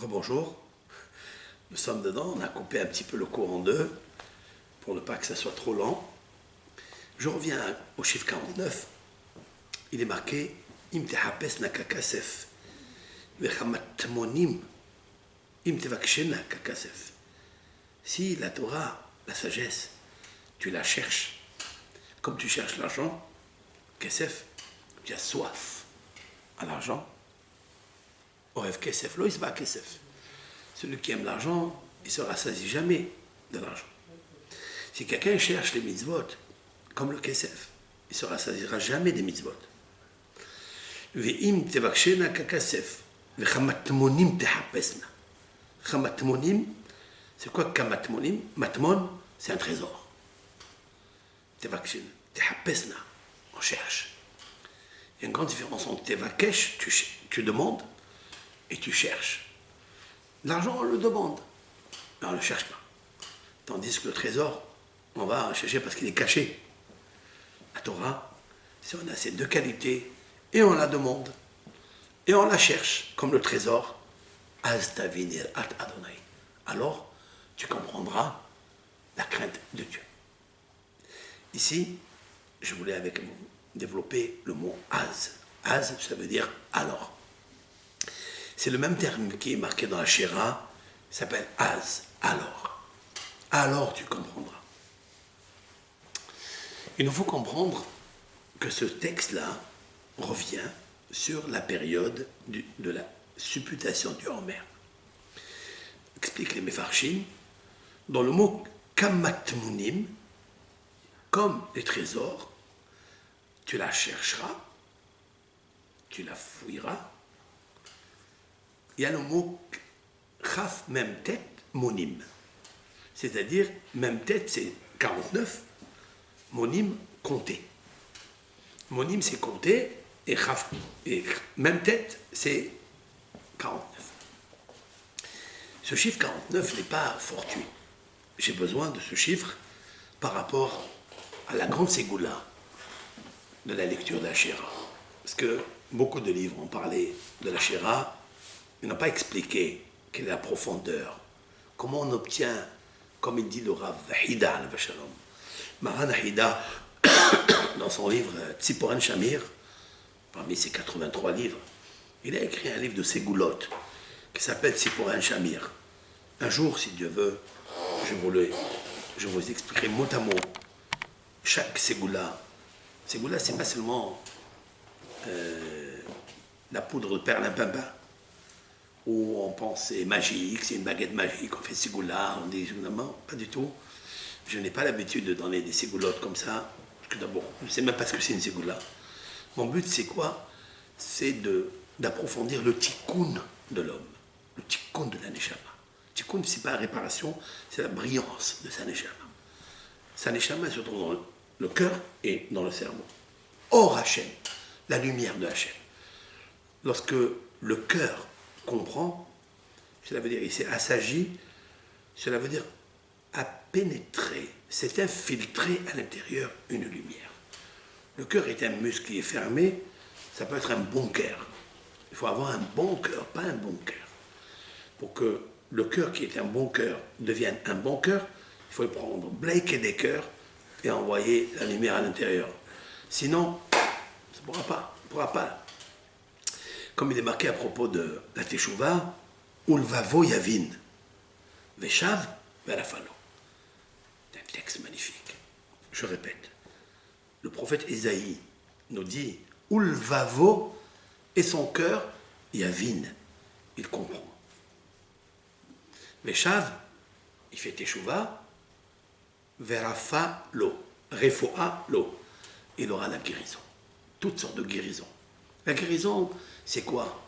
Rebonjour, nous sommes dedans, on a coupé un petit peu le cours en deux pour ne pas que ça soit trop lent. Je reviens au chiffre 49, il est marqué Im tehapes nakakasef, vechamatmonim, im tevakshena kakasef. Si la Torah, la sagesse, tu la cherches, comme tu cherches l'argent, kesef, tu as soif à l'argent. Orev kesef, lo isba kesef. Celui qui aime l'argent, il ne se rassasie jamais de l'argent. Si quelqu'un cherche les mitzvot, comme le kesef, il ne se rassasiera jamais des mitzvot. Ve'im tevakshena kakasef, ve'chamatmonim tehapesna. Chamatmonim, c'est quoi kamatmonim? Matmon, c'est un trésor. Tevakshena, tehapesna, on cherche. Il y a une grande différence entre tevakesh, tu demandes, et tu cherches. L'argent, on le demande, mais on ne le cherche pas. Tandis que le trésor, on va chercher parce qu'il est caché. La Torah, si on a ces deux qualités, et on la demande, et on la cherche, comme le trésor, Az tavinir at Adonai. Alors, tu comprendras la crainte de Dieu. Ici, je voulais avec vous développer le mot Az. Az, ça veut dire alors. C'est le même terme qui est marqué dans la Shira, s'appelle Az, alors. Alors tu comprendras. Il nous faut comprendre que ce texte-là revient sur la période de la supputation du Homer. Explique les Mefarshim, dans le mot kamatmunim, comme les trésors, tu la chercheras, tu la fouilleras. Il y a le mot chaf même tête monim, c'est-à-dire même tête c'est 49, monim compter. Monim c'est compter et chaf et même tête c'est 49. Ce chiffre 49 n'est pas fortuit. J'ai besoin de ce chiffre par rapport à la grande ségoula de la lecture de la Shira. Parce que beaucoup de livres ont parlé de la Shira. Il n'a pas expliqué quelle est la profondeur, comment on obtient, comme il dit le Rav Hida al-Vashalom. Maran Hida, dans son livre Tziporen Shamir, parmi ses 83 livres, il a écrit un livre de Ségoulot qui s'appelle Tziporen Shamir. Un jour, si Dieu veut, je vous expliquerai mot à mot chaque Ségoula. Ségoula, c'est pas seulement la poudre de perlimpinpin, où on pense c'est magique, c'est une baguette magique, on fait ségoula, on dit non, pas du tout. Je n'ai pas l'habitude de donner des ségoulottes comme ça, parce que d'abord, je ne sais même pas ce que c'est une ségoula. Mon but, c'est quoi? C'est d'approfondir le tikkun de l'homme, le tikkun de la neshama. Tikkun, c'est pas la réparation, c'est la brillance de sa neshama. Sa neshama se trouve dans le cœur et dans le cerveau. Or Hachem, la lumière de Hachem. Lorsque le cœur comprend, cela veut dire il s'est assagi, cela veut dire a pénétré, s'est infiltré à l'intérieur une lumière. Le cœur est un muscle qui est fermé, ça peut être un bon cœur. Il faut avoir un bon cœur, pas un bon cœur. Pour que le cœur qui est un bon cœur devienne un bon cœur, il faut prendre, blaker des cœurs et envoyer la lumière à l'intérieur. Sinon, ça ne pourra pas. Comme il est marqué à propos de la Teshuvah, Ulvavo Yavin, Veshav Verafalo. C'est un texte magnifique. Je répète, le prophète Ésaïe nous dit Ulvavo et son cœur Yavin, il comprend. Veshav, il fait Teshuvah, Verafalo, Refoa lo, il aura la guérison, toutes sortes de guérisons. La guérison, c'est quoi?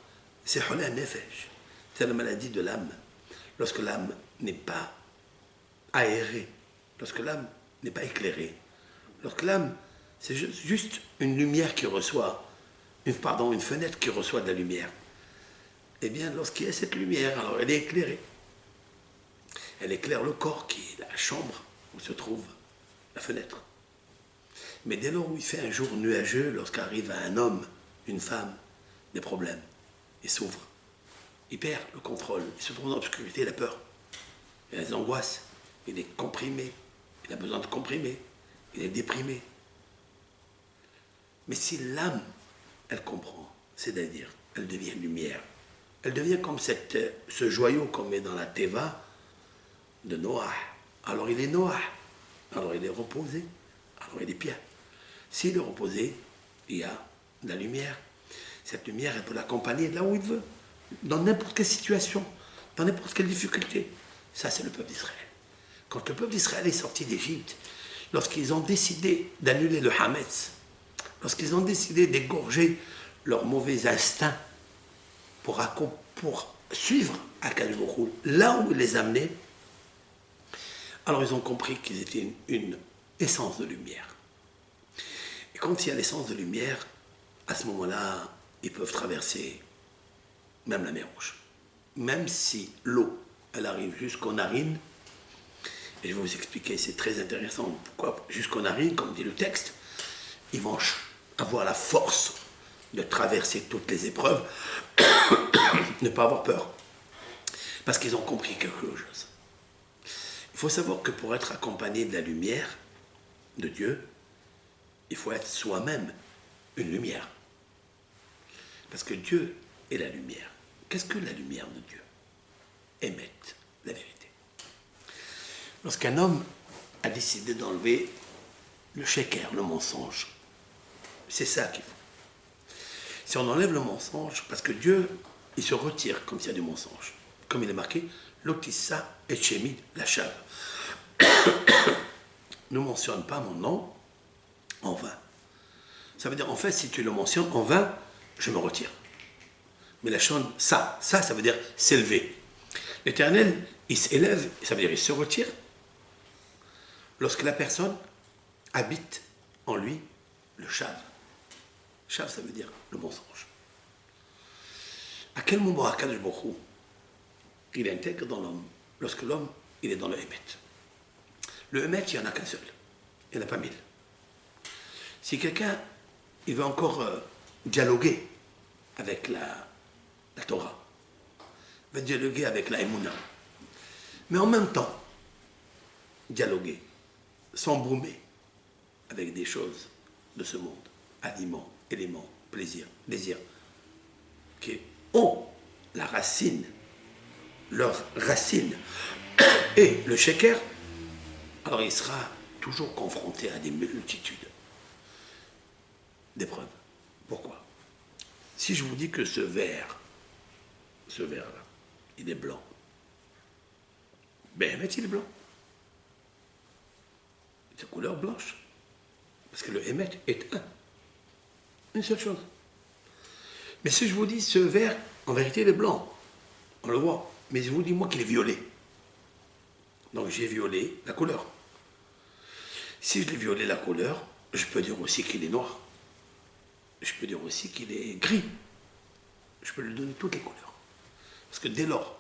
C'est Hola Nefesh. C'est la maladie de l'âme. Lorsque l'âme n'est pas aérée, lorsque l'âme n'est pas éclairée, lorsque l'âme, c'est juste une lumière qui reçoit, une fenêtre qui reçoit de la lumière. Eh bien, lorsqu'il y a cette lumière, alors elle est éclairée. Elle éclaire le corps qui est la chambre où se trouve la fenêtre. Mais dès lors où il fait un jour nuageux, lorsqu'arrive à un homme, une femme, des problèmes, il s'ouvre. il perd le contrôle, il se trouve dans l'obscurité, il a peur, il a des angoisses, il est comprimé, il a besoin de comprimer, il est déprimé. Mais si l'âme, elle comprend, c'est-à-dire, elle devient lumière, elle devient comme ce joyau qu'on met dans la teva de Noah. Alors il est Noah, alors il est reposé, alors il est bien. S'il est reposé, il y a de la lumière. Cette lumière, elle peut l'accompagner là où il veut, dans n'importe quelle situation, dans n'importe quelle difficulté. Ça, c'est le peuple d'Israël. Quand le peuple d'Israël est sorti d'Égypte, lorsqu'ils ont décidé d'annuler le Hametz, lorsqu'ils ont décidé d'égorger leurs mauvais instincts pour suivre Akadosh Baruch Hu, là où il les amenait, alors ils ont compris qu'ils étaient une essence de lumière. Et quand il y a l'essence de lumière, à ce moment-là, ils peuvent traverser même la mer Rouge. Même si l'eau, elle arrive jusqu'aux narines, et je vais vous expliquer, c'est très intéressant, pourquoi jusqu'aux narines, comme dit le texte, ils vont avoir la force de traverser toutes les épreuves, ne pas avoir peur, parce qu'ils ont compris quelque chose. Il faut savoir que pour être accompagné de la lumière de Dieu, il faut être soi-même une lumière. Parce que Dieu est la lumière. Qu'est-ce que la lumière de Dieu? Émette la vérité. Lorsqu'un homme a décidé d'enlever le sheker, le mensonge, c'est ça qu'il faut. Si on enlève le mensonge, parce que Dieu, il se retire comme s'il y a du mensonge. Comme il est marqué, l'otissa et chémid la chave. Ne mentionne pas mon nom en vain. Ça veut dire, en fait, si tu le mentionnes en vain, je me retire. Mais la chose, ça veut dire s'élever. L'Éternel, il s'élève, ça veut dire il se retire, lorsque la personne habite en lui le chave. Chave, ça veut dire le mensonge. À quel moment Akadosh Baruch Hu, il intègre dans l'homme, lorsque l'homme, il est dans le Hémet. Le Hémet, il n'y en a qu'un seul. Il n'y en a pas 1000. Si quelqu'un, il veut encore dialoguer avec la Torah, veut dialoguer avec la Emouna, mais en même temps, dialoguer, s'embroumer avec des choses de ce monde, aliments, éléments, plaisir, désir, qui ont la racine, leur racine, et le sheker, alors il sera toujours confronté à des multitudes d'épreuves. Pourquoi? Si je vous dis que ce verre-là, il est blanc, ben il est blanc. C'est de couleur blanche. Parce que le Hémet est une seule chose. Mais si je vous dis ce verre, en vérité, il est blanc, on le voit. Mais je vous dis, moi, qu'il est violet. Donc j'ai violé la couleur. Si je l'ai violé la couleur, je peux dire aussi qu'il est noir. Je peux dire aussi qu'il est gris. Je peux lui donner toutes les couleurs. Parce que dès lors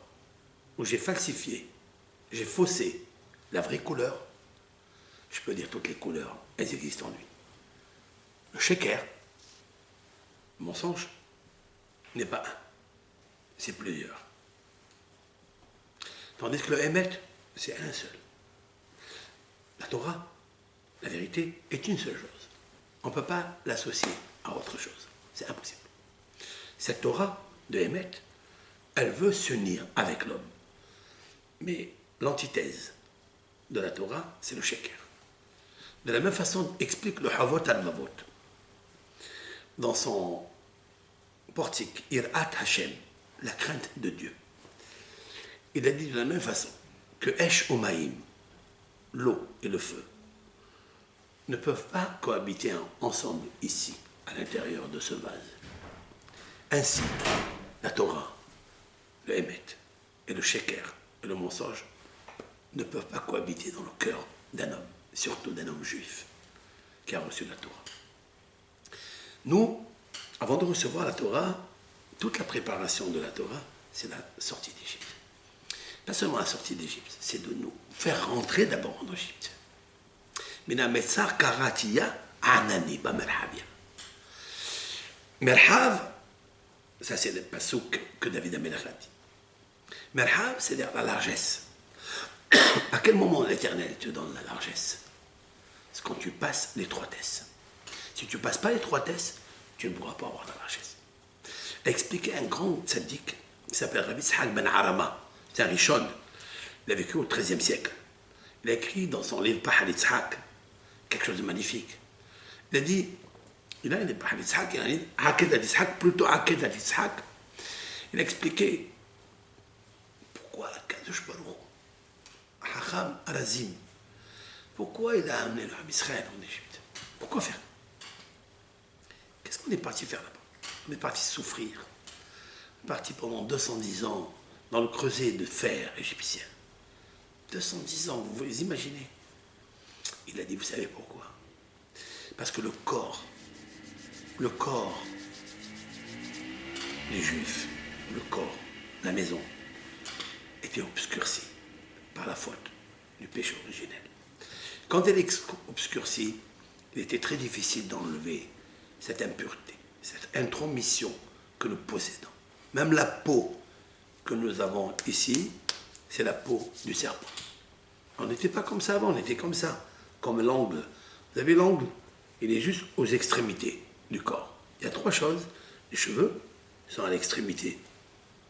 où j'ai falsifié, j'ai faussé la vraie couleur, je peux dire toutes les couleurs, elles existent en lui. Le sheker, le mensonge, n'est pas un, c'est plusieurs. Tandis que le Hémet, c'est un seul. La Torah, la vérité, est une seule chose. On ne peut pas l'associer à autre chose. C'est impossible. Cette Torah de Hémet, elle veut s'unir avec l'homme. Mais l'antithèse de la Torah, c'est le sheker. De la même façon, explique le Havot al-Mavot. Dans son portique, Irat Hashem, la crainte de Dieu. Il a dit de la même façon que Esh Omaïm, l'eau et le feu, ne peuvent pas cohabiter ensemble ici, à l'intérieur de ce vase. Ainsi, la Torah, le Hémet et le sheker et le mensonge ne peuvent pas cohabiter dans le cœur d'un homme, surtout d'un homme juif qui a reçu la Torah. Nous, avant de recevoir la Torah, toute la préparation de la Torah, c'est la sortie d'Égypte. Pas seulement la sortie d'Égypte, c'est de nous faire rentrer d'abord en Égypte. Minametzar karatiya anani ba merhavia. Merhav, ça c'est le pasouk que David Amelach a dit. Merhab, c'est-à-dire la largesse. À quel moment l'Éternel te donne la largesse? C'est quand tu passes l'étroitesse. Si tu ne passes pas l'étroitesse, tu ne pourras pas avoir la largesse. Expliquer un grand tzaddik qui s'appelle Rabbi Yitzhak ben Harama. C'est un Rishon. Il a vécu au XIIIe siècle. Il a écrit dans son livre Bahar Yitzhak quelque chose de magnifique. Il a dit, il a une Bahar Yitzhak, il a une Akedat Yitzhak, plutôt Akedat Yitzhak. Il a expliqué pourquoi Kadosh Baruch Hacham Arazim, pourquoi il a amené le Ham Israël en Égypte? Pourquoi faire? Qu'est-ce qu'on est parti faire là-bas? On est parti souffrir. On est parti pendant 210 ans dans le creuset de fer égyptien. 210 ans, vous vous imaginez? Il a dit, vous savez pourquoi? Parce que le corps des Juifs, le corps, la maison, était obscurci par la faute du péché originel. Quand elle est obscurcie, il était très difficile d'enlever cette impureté, cette intromission que nous possédons. Même la peau que nous avons ici, c'est la peau du serpent. On n'était pas comme ça avant, on était comme ça, comme l'angle. Vous avez l'angle, il est juste aux extrémités du corps. Il y a trois choses. Les cheveux sont à l'extrémité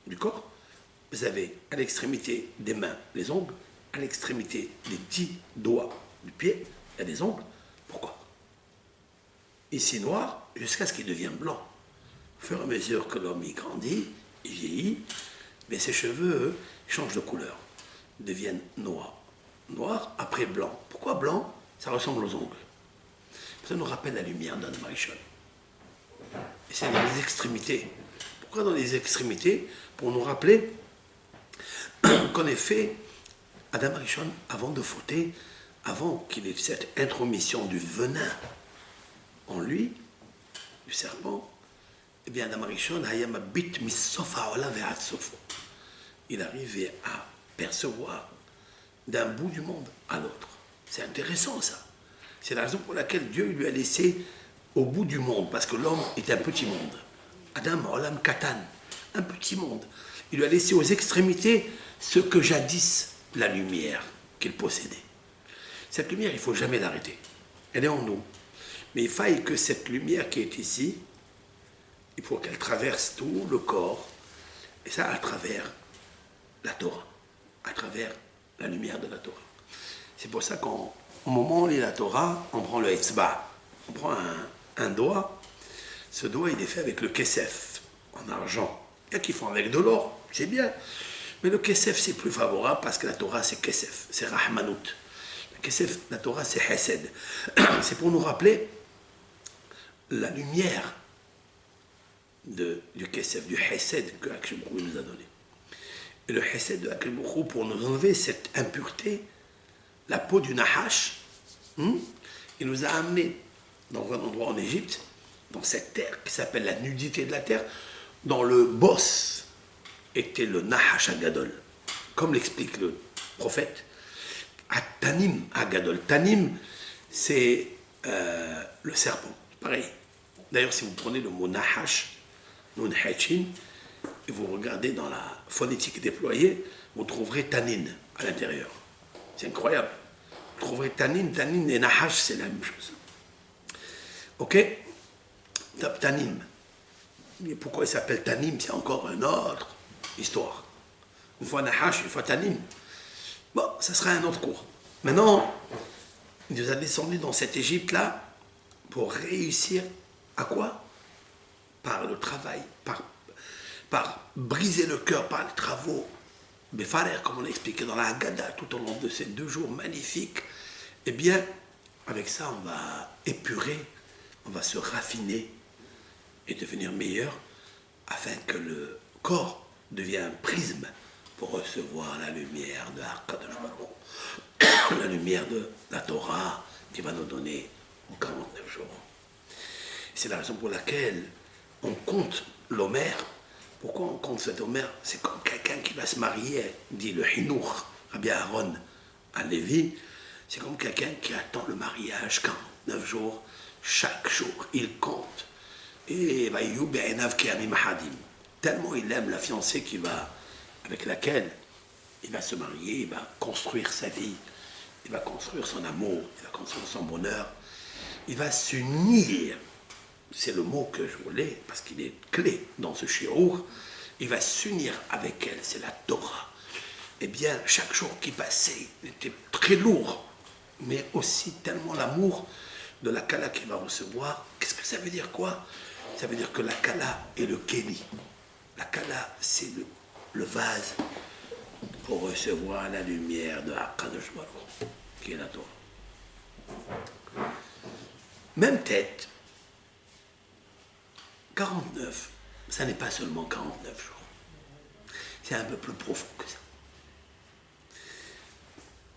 du corps. Vous avez à l'extrémité des mains les ongles, à l'extrémité des petits doigts du pied, il y a des ongles. Pourquoi? Ici noir, jusqu'à ce qu'il devienne blanc. Au fur et à mesure que l'homme y grandit, il vieillit, mais ses cheveux, eux, changent de couleur. Ils deviennent noirs. Noir, après blanc. Pourquoi blanc? Ça ressemble aux ongles. Ça nous rappelle la lumière d'Adam Arishon. Et c'est dans les extrémités. Pourquoi dans les extrémités? Pour nous rappeler qu'en effet, Adam Arishon, avant de fauter, avant qu'il ait cette intromission du venin en lui, du serpent, eh bien Adam Arishon, il arrivait à percevoir d'un bout du monde à l'autre. C'est intéressant ça. C'est la raison pour laquelle Dieu lui a laissé au bout du monde, parce que l'homme est un petit monde. Adam, Olam Katan, un petit monde. Il lui a laissé aux extrémités ce que jadis la lumière qu'il possédait. Cette lumière, il ne faut jamais l'arrêter. Elle est en nous. Mais il faille que cette lumière qui est ici, il faut qu'elle traverse tout le corps, et ça à travers la Torah, à travers la lumière de la Torah. C'est pour ça qu'au moment où on lit la Torah, on prend le Etzba, on prend un doigt. Ce doigt, il est fait avec le Kesef, en argent. Il y a qui font avec de l'or, c'est bien. Mais le Kesef, c'est plus favorable parce que la Torah, c'est Kesef, c'est Rahmanout. Le Kesef, la Torah, c'est Hesed. C'est pour nous rappeler la lumière du Kesef, du Hesed que Akadosh Baruch Hu nous a donné. Et le Hesed de Akadosh Baruch Hu, pour nous enlever cette impureté, la peau du Nahash, il nous a amenés dans un endroit en Égypte, dans cette terre qui s'appelle la nudité de la terre, dont le boss était le Nahash Agadol, comme l'explique le prophète, Tanim Agadol. Tanim, c'est le serpent, pareil. D'ailleurs, si vous prenez le mot Nahash, Nun Hachin, et vous regardez dans la phonétique déployée, vous trouverez Tanin à l'intérieur. C'est incroyable. Vous trouverez Tanin et Nahash, c'est la même chose. Ok? Tanim. Mais pourquoi il s'appelle Tanim? C'est encore une autre histoire. Une fois Nahash, une fois Tanim. Bon, ça sera un autre cours. Maintenant, il nous a descendu dans cette Égypte-là pour réussir à quoi? Par le travail, par briser le cœur, par les travaux. Befarer, comme on l'a expliqué dans la Haggadah, tout au long de ces 2 jours magnifiques. Eh bien, avec ça, on va épurer, on va se raffiner et devenir meilleur afin que le corps devienne un prisme pour recevoir la lumière de Akadosh Baruch Hu, la lumière de la Torah qui va nous donner en 49 jours. C'est la raison pour laquelle on compte l'Omer. Pourquoi on compte cet Omer? C'est comme quelqu'un qui va se marier, dit le Hinour, Rabbi Aaron à Lévi, c'est comme quelqu'un qui attend le mariage 49 jours, chaque jour, il compte. Et tellement il aime la fiancée qu'il va avec laquelle il va se marier, il va construire sa vie, il va construire son amour, il va construire son bonheur, il va s'unir, c'est le mot que je voulais, parce qu'il est clé dans ce shiur, il va s'unir avec elle, c'est la Torah. Eh bien, chaque jour qui passait était très lourd, mais aussi tellement l'amour de la Kala qu'il va recevoir. Qu'est-ce que ça veut dire quoi? Ça veut dire que la Kala est le Kéli. La Kala, c'est le vase pour recevoir la lumière de Akadosh Baruch Hu, qui est la Torah. Même tête, 49, ça n'est pas seulement 49 jours. C'est un peu plus profond que ça.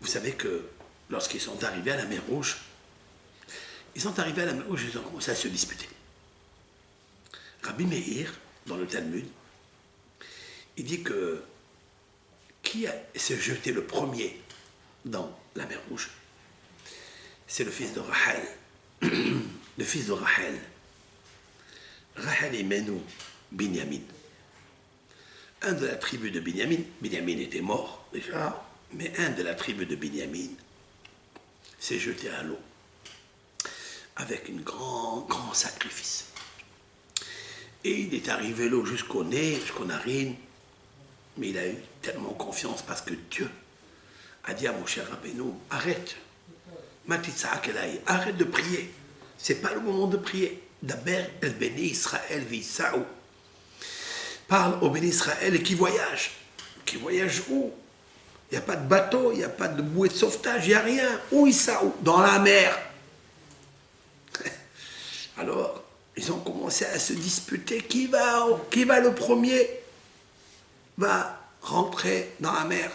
Vous savez que lorsqu'ils sont arrivés à la mer Rouge, ils ont commencé à se disputer. Rabbi Meir, dans le Talmud, il dit que qui s'est jeté le premier dans la mer Rouge? C'est le fils de Rahel. Le fils de Rahel. Rahel et Menou, Binyamin. Un de la tribu de Binyamin, Binyamin était mort déjà, mais un de la tribu de Binyamin s'est jeté à l'eau avec un grand sacrifice. Et il est arrivé l'eau jusqu'au nez, jusqu'aux narines, mais il a eu tellement confiance parce que Dieu a dit à mon cher Rabbeinu, arrête, arrête de prier, c'est pas le moment de prier. Daber el béni Israël v'Issaou. Parle au béni Israël et qui voyage. Qui voyage où? Il n'y a pas de bateau, il n'y a pas de bouée de sauvetage, il n'y a rien. Où Issaou? Dans la mer. Alors, ils ont commencé à se disputer qui va le premier va rentrer dans la mer.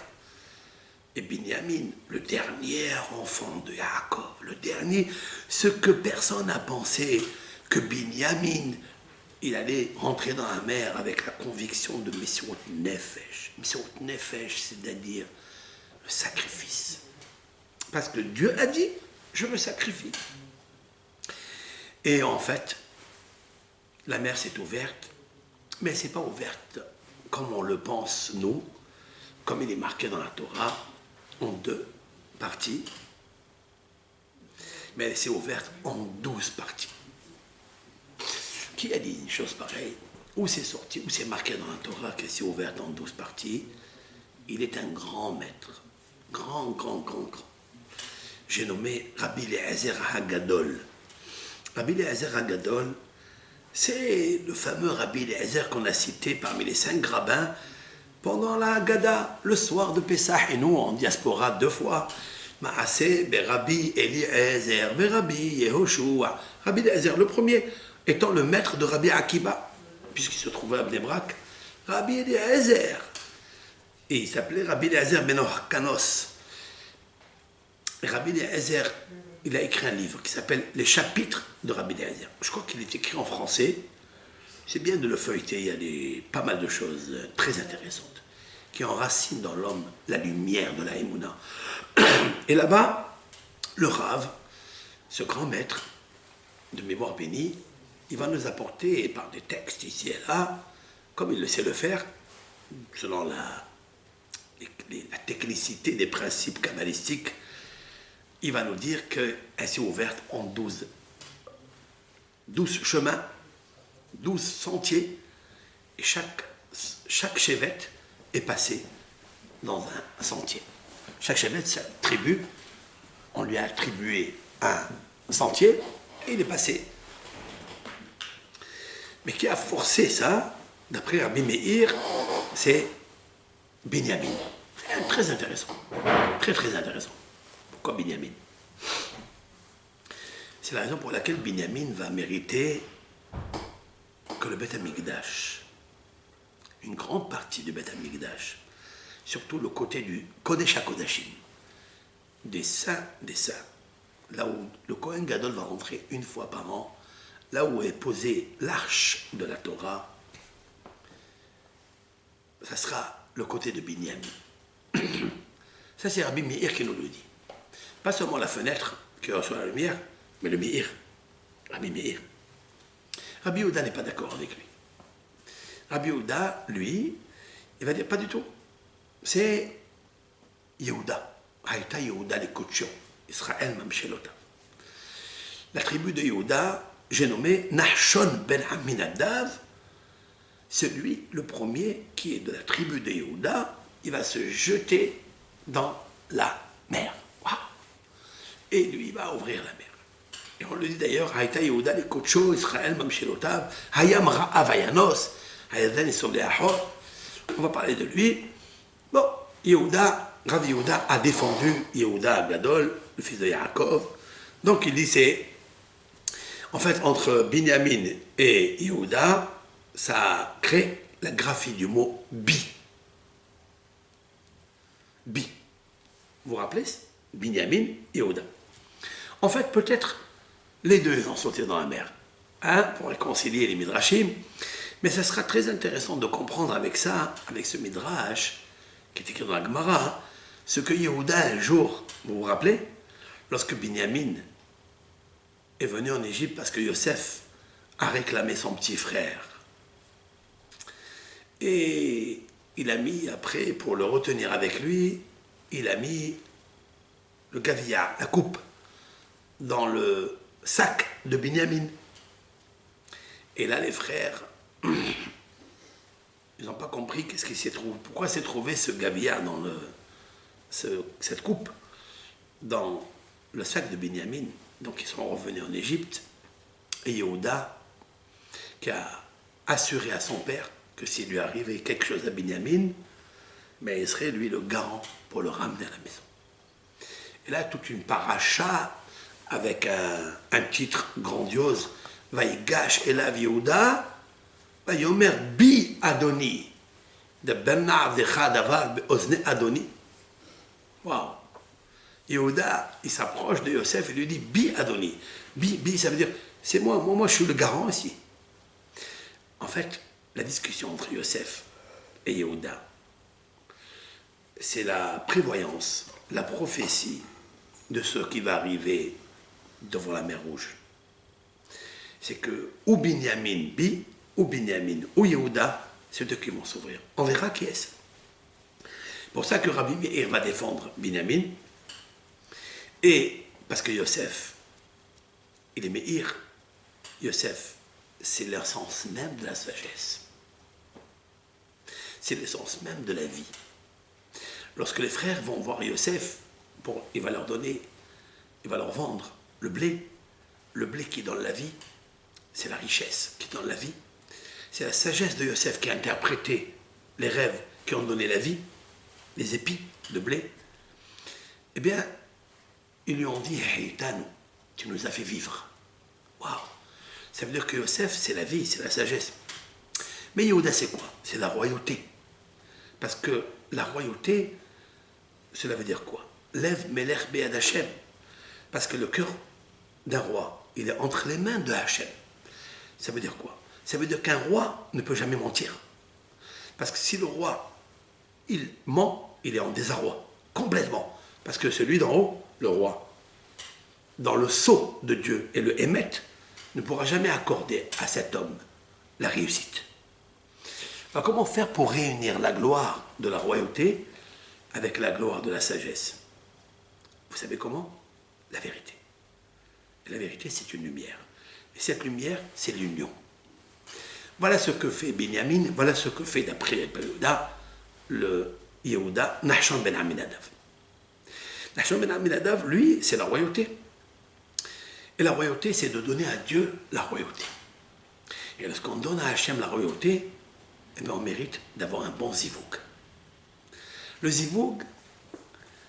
Et Binyamin, le dernier enfant de Yaakov, le dernier, ce que personne n'a pensé, que Binyamin, il allait rentrer dans la mer avec la conviction de Messiot Nefesh. Messiot Nefesh, c'est-à-dire le sacrifice. Parce que Dieu a dit, je me sacrifie. Et en fait, la mer s'est ouverte, mais ce n'est pas ouverte comme on le pense, nous, comme il est marqué dans la Torah, en 2 parties, mais elle s'est ouverte en 12 parties. Qui a dit une chose pareille? Où c'est sorti, où c'est marqué dans la Torah qu'elle s'est ouverte en 12 parties? Il est un grand maître, grand. J'ai nommé Rabbi Eliezer Hagadol. Rabbi Eliezer Hagadol, c'est le fameux Rabbi Eliezer qu'on a cité parmi les 5 rabbins pendant la Haggadah, le soir de Pessah, et nous en diaspora 2 fois. Maaseh Rabbi Eliezer, Rabbi Yehoshua. Rabbi Eliezer, le premier, étant le maître de Rabbi Akiba, puisqu'il se trouvait à Bnei Brak, Rabbi Eliezer. Et il s'appelait Rabbi Eliezer ben Orkanos. Rabbi Eliezer, il a écrit un livre qui s'appelle Les chapitres de Rabbi Eliezer. Je crois qu'il est écrit en français. C'est bien de le feuilleter, il y a pas mal de choses très intéressantes qui enracinent dans l'homme la lumière de la Emouna. Et là-bas, le Rav, ce grand maître de mémoire bénie, il va nous apporter par des textes ici et là, comme il le sait le faire, selon la technicité des principes kabbalistiques, il va nous dire qu'elle s'est ouverte en 12 chemins, 12 sentiers, et chaque chevet est passé dans un sentier. Chaque chevet, sa tribu, on lui a attribué un sentier, et il est passé. Mais qui a forcé ça, d'après Rabbi Meir, c'est Binyamin. C'est très intéressant. Très intéressant. Pourquoi Binyamin? C'est la raison pour laquelle Binyamin va mériter que le Beth Amikdash, une grande partie du Beth Amikdash, surtout le côté du Kodesh HaKodashim, des saints, là où le Kohen Gadol va rentrer une fois par an, là où est posée l'arche de la Torah, ça sera le côté de Binyamin. Ça, c'est Rabbi Meir qui nous le dit. Pas seulement la fenêtre qui reçoit la lumière, mais le Meir. Rabbi Meir. Rabbi Yehuda n'est pas d'accord avec lui. Rabbi Yehuda, lui, il va dire pas du tout. c'est Yehuda. Haïta Yehuda les Kocho, Israël Mamshelota. La tribu de Yehuda, j'ai nommé Nahshon ben Aminadav, celui, le premier, qui est de la tribu de Yehuda, il va se jeter dans la mer. Waouh! Et lui, il va ouvrir la mer. Et on le dit d'ailleurs, Haïta Yehuda les Kocho, Israël Mamshelotav, Hayam Ra'avayanos, Hayadan Isoleahor. On va parler de lui. Bon, Yehuda, Rav Yehuda a défendu Yehuda Gadol, le fils de Yaakov. Donc il dit c'est, en fait, entre Binyamin et Yehuda, ça crée la graphie du mot bi. Bi. Vous vous rappelez? Binyamin, Yehuda. En fait, peut-être les deux ont sauté dans la mer, hein, pour réconcilier les midrashim. Mais ça sera très intéressant de comprendre avec ça, avec ce midrash, qui est écrit dans la Gemara, ce que Yehuda, un jour, vous vous rappelez, lorsque Binyamin est venu en Égypte parce que Yosef a réclamé son petit frère. Et il a mis, après, pour le retenir avec lui, il a mis le gavillard, la coupe, dans le sac de Binyamin. Et là, les frères, ils n'ont pas compris qu'est-ce qui s'est trouvé, pourquoi s'est trouvé ce gavillard dans cette coupe dans le sac de Binyamin. Donc ils sont revenus en Égypte. Et Yehuda, qui a assuré à son père que s'il lui arrivait quelque chose à Binyamin, mais il serait lui le garant pour le ramener à la maison. Et là, toute une paracha avec un titre grandiose, Vaïgash Elav Yehuda, Vayomer Bi Adoni, de Bernard de Chadavar Ozne Adoni. Waouh! Yehuda, il s'approche de Yosef et lui dit Bi Adoni. Bi, ça veut dire c'est moi je suis le garant ici. En fait, la discussion entre Yosef et Yehuda, c'est la prévoyance, la prophétie de ce qui va arriver devant la mer Rouge. C'est que ou Binyamin Bi, ou Binyamin ou Yehuda, c'est eux qui vont s'ouvrir. On verra qui est-ce. Pour ça que Rabbi Meir va défendre Binyamin, et parce que Yosef, il est Meir, Yosef, c'est l'essence même de la sagesse. C'est l'essence même de la vie. Lorsque les frères vont voir Yosef, il va leur donner, il va leur vendre le blé qui donne la vie, c'est la richesse qui donne la vie. C'est la sagesse de Yosef qui a interprété les rêves qui ont donné la vie, les épis de blé. Eh bien, ils lui ont dit, hey, Tanu, tu nous as fait vivre. Waouh! Ça veut dire que Yosef, c'est la vie, c'est la sagesse. Mais Yehuda, c'est quoi? C'est la royauté. Parce que la royauté, cela veut dire quoi? Lève Melech Be'ad Hashem. Parce que le cœur d'un roi, il est entre les mains de Hashem. Ça veut dire quoi? Ça veut dire qu'un roi ne peut jamais mentir. Parce que si le roi, il ment, il est en désarroi, complètement. Parce que celui d'en haut, le roi, dans le sceau de Dieu et le émet, ne pourra jamais accorder à cet homme la réussite. Alors comment faire pour réunir la gloire de la royauté avec la gloire de la sagesse? Vous savez comment? La vérité. Et la vérité, c'est une lumière. Et cette lumière, c'est l'union. Voilà ce que fait Binyamin, voilà ce que fait, d'après Yehuda, le Yehuda, Nahshon ben Aminadav. Nahshon ben Aminadav, lui, c'est la royauté. Et la royauté, c'est de donner à Dieu la royauté. Et lorsqu'on donne à Hachem la royauté, eh bien, on mérite d'avoir un bon zivoug. Le zivoug,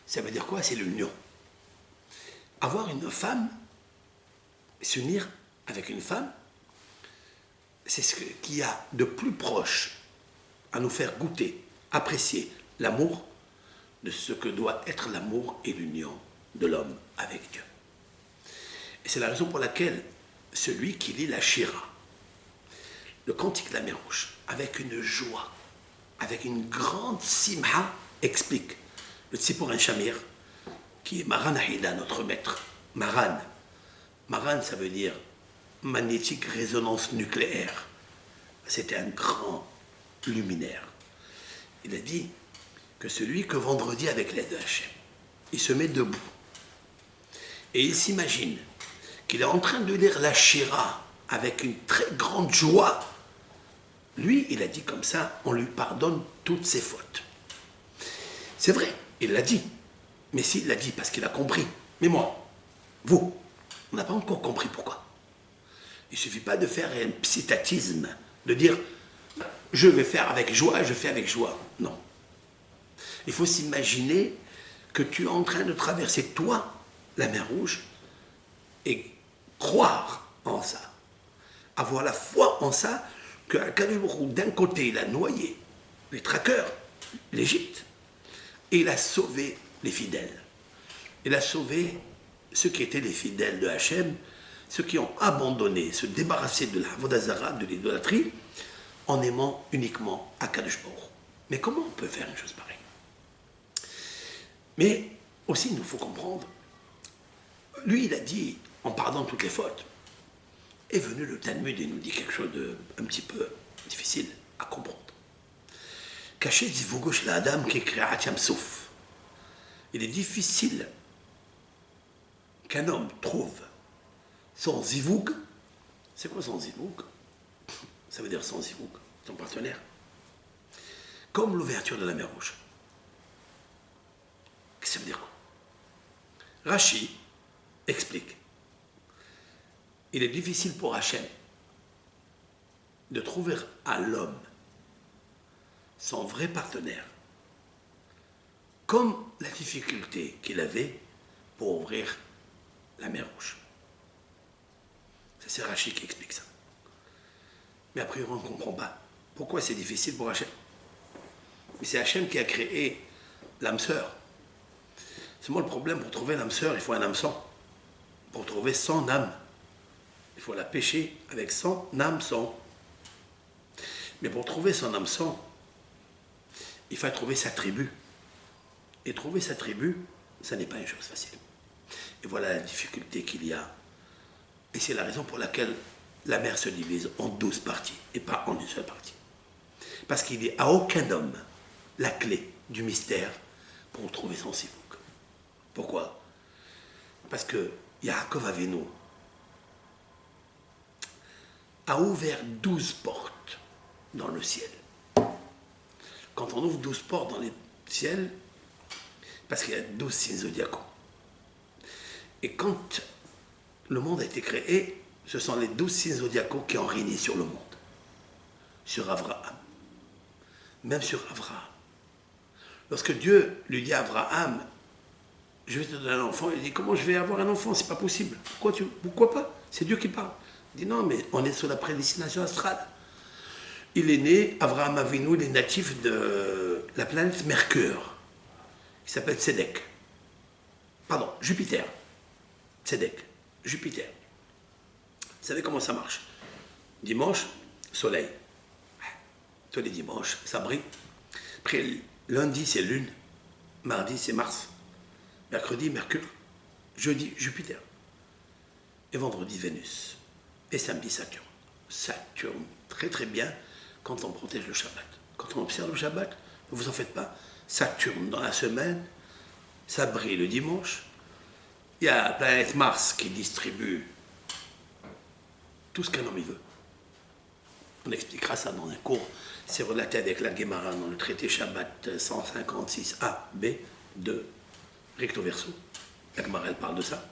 ça veut dire quoi? C'est l'union. Avoir une femme, s'unir avec une femme, c'est ce qu'il y a de plus proche à nous faire goûter, apprécier l'amour de ce que doit être l'amour et l'union de l'homme avec Dieu. Et c'est la raison pour laquelle celui qui lit la Shira, le cantique de la mer Rouge, avec une joie, avec une grande simha, explique le Tzipor en Shamir, qui est Maran Ahida, notre maître. Maran. Maran, ça veut dire magnétique résonance nucléaire. C'était un grand luminaire. Il a dit que celui que vendredi, avec l'aide de Hachem, il se met debout et il s'imagine qu'il est en train de lire la Shira avec une très grande joie, lui, il a dit comme ça, on lui pardonne toutes ses fautes. C'est vrai, il l'a dit. Mais s'il l'a dit parce qu'il a compris. Mais moi, vous, on n'a pas encore compris pourquoi. Il ne suffit pas de faire un psittatisme, de dire je vais faire avec joie, je fais avec joie. Non. Il faut s'imaginer que tu es en train de traverser, toi, la mer Rouge, et croire en ça. Avoir la foi en ça, que d'un côté, il a noyé les traqueurs, l'Égypte, et il a sauvé les fidèles. Il a sauvé ceux qui étaient les fidèles de Hachem, ceux qui ont abandonné, se débarrassé de la Vodazara, de l'idolâtrie, en aimant uniquement Akadosh Baruch Hu. Mais comment on peut faire une chose pareille? Mais aussi, il nous faut comprendre, lui, il a dit, en pardonnant toutes les fautes, est venu le Talmud et nous dit quelque chose de un petit peu difficile à comprendre. Caché Zivugosh la Adam qui est Yam Souf. Il est difficile qu'un homme trouve son Zivoug. C'est quoi son Zivoug? Ça veut dire son Zivoug, son partenaire. Comme l'ouverture de la mer Rouge. Qu'est-ce que ça veut dire quoi? Rashi explique. Il est difficile pour Hachem de trouver à l'homme son vrai partenaire, comme la difficulté qu'il avait pour ouvrir la mer Rouge. Ça, c'est Rashi qui explique ça. Mais a priori, on ne comprend pas. Pourquoi c'est difficile pour Hachem? Mais c'est Hachem qui a créé l'âme sœur. C'est moi le problème, pour trouver l'âme sœur, il faut un hameçon. Pour trouver son âme, il faut la pêcher avec son hameçon. Mais pour trouver son hameçon, il faut trouver sa tribu. Et trouver sa tribu, ça n'est pas une chose facile. Et voilà la difficulté qu'il y a. Et c'est la raison pour laquelle la mer se divise en 12 parties, et pas en une seule partie. Parce qu'il n'y a à aucun homme la clé du mystère pour trouver son sivouk. Pourquoi? Parce que Yaakov Avinu a ouvert 12 portes dans le ciel. Quand on ouvre 12 portes dans le ciel, parce qu'il y a 12 signes zodiacaux. Et quand le monde a été créé, ce sont les 12 signes zodiacaux qui ont régné sur le monde. Sur Abraham. Même sur Abraham. Lorsque Dieu lui dit à Abraham, je vais te donner un enfant, il dit, comment je vais avoir un enfant? C'est pas possible. Pourquoi pas? C'est Dieu qui parle. Il dit, non, mais on est sur la prédestination astrale. Il est né, Abraham Avinu, il est natif de la planète Mercure. Il s'appelle Tzedek. Pardon, Jupiter. Tzedek, Jupiter. Vous savez comment ça marche? Dimanche, soleil. Tous les dimanches, ça brille. Après, lundi, c'est Lune. Mardi, c'est Mars. Mercredi, Mercure. Jeudi, Jupiter. Et vendredi, Vénus. Et samedi, Saturne. Saturne, très très bien quand on protège le Shabbat. Quand on observe le Shabbat, ne vous en faites pas. Saturne, dans la semaine, ça brille le dimanche. Il y a la planète Mars qui distribue tout ce qu'un homme y veut. On expliquera ça dans un cours. C'est relaté avec la Gemara dans le traité Shabbat 156a, b, 2, recto verso. La Gemara, elle parle de ça.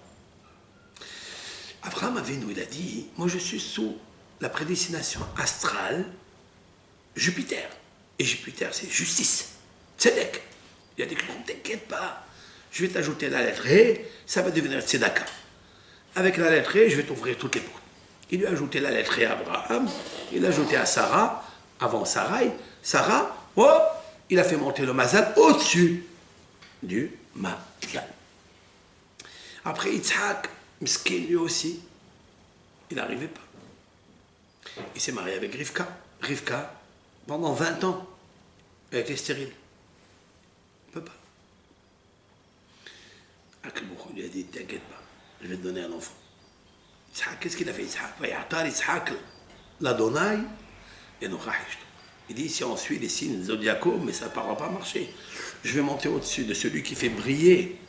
Abraham Avinu, il a dit, moi je suis sous la prédestination astrale Jupiter. Et Jupiter, c'est justice. Tzedek. Il a dit, ne t'inquiète pas, je vais t'ajouter la lettre E, ça va devenir Tzedaka. Avec la lettre E, je vais t'ouvrir toutes les portes. Il lui a ajouté la lettre E à Abraham, il l'a ajouté à Sarah, avant Sarai. Sarah, hop, il a fait monter le mazal au-dessus du mazal. Après Yitzhak, Miskin lui aussi, il n'arrivait pas. Il s'est marié avec Rivka. Rivka, pendant 20 ans, elle était stérile. Il ne peut pas. Akadosh lui a dit, t'inquiète pas, je vais te donner un enfant. Yitzhak, qu'est-ce qu'il a fait Yitzhak? L'Adonai, et nous. Il dit, si on suit les signes zodiacaux, mais ça ne pourra pas marcher. je vais monter au-dessus de celui qui fait briller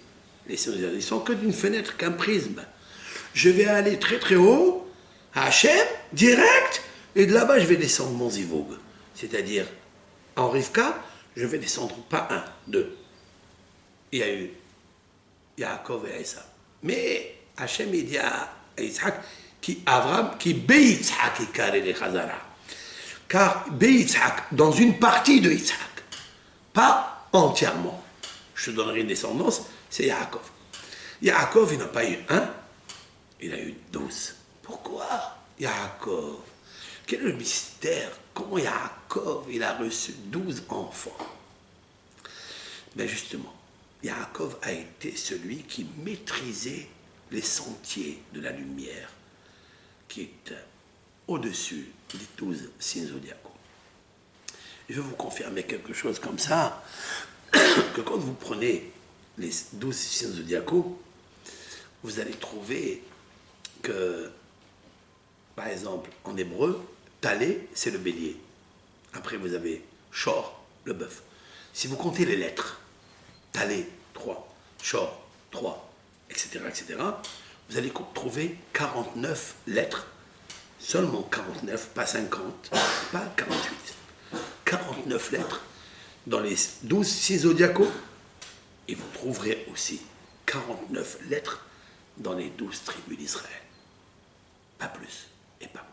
les sons. Ils sont que d'une fenêtre, qu'un prisme. Je vais aller très très haut, à Hachem, direct, et de là-bas, je vais descendre mon zivug. C'est-à-dire, en Rivka, je vais descendre pas un, deux. Il y a eu Yaakov et Issa. Mais Hachem, il dit à Yitzhak, qui Avram, qui Be-Yitzhak, car Be-Yitzhak, dans une partie de Yitzhak, pas entièrement. Je te donnerai une descendance, c'est Yaakov. Yaakov, il n'a pas eu un, il a eu 12. Pourquoi Yaakov? Quel est le mystère? Comment Yaakov, il a reçu 12 enfants? Ben justement, Yaakov a été celui qui maîtrisait les sentiers de la lumière, qui est au-dessus des 12 signes zodiacaux. Je vais vous confirmer quelque chose comme ça, que quand vous prenez les 12 signes zodiacaux, vous allez trouver que, par exemple, en hébreu, Talé, c'est le bélier. Après, vous avez Shor, le bœuf. Si vous comptez les lettres, Talé, 3, Shor, 3, etc., etc., vous allez trouver 49 lettres. Seulement 49, pas 50, pas 48. 49 lettres dans les 12 signes zodiacaux. Et vous trouverez aussi 49 lettres dans les 12 tribus d'Israël. Pas plus et pas moins.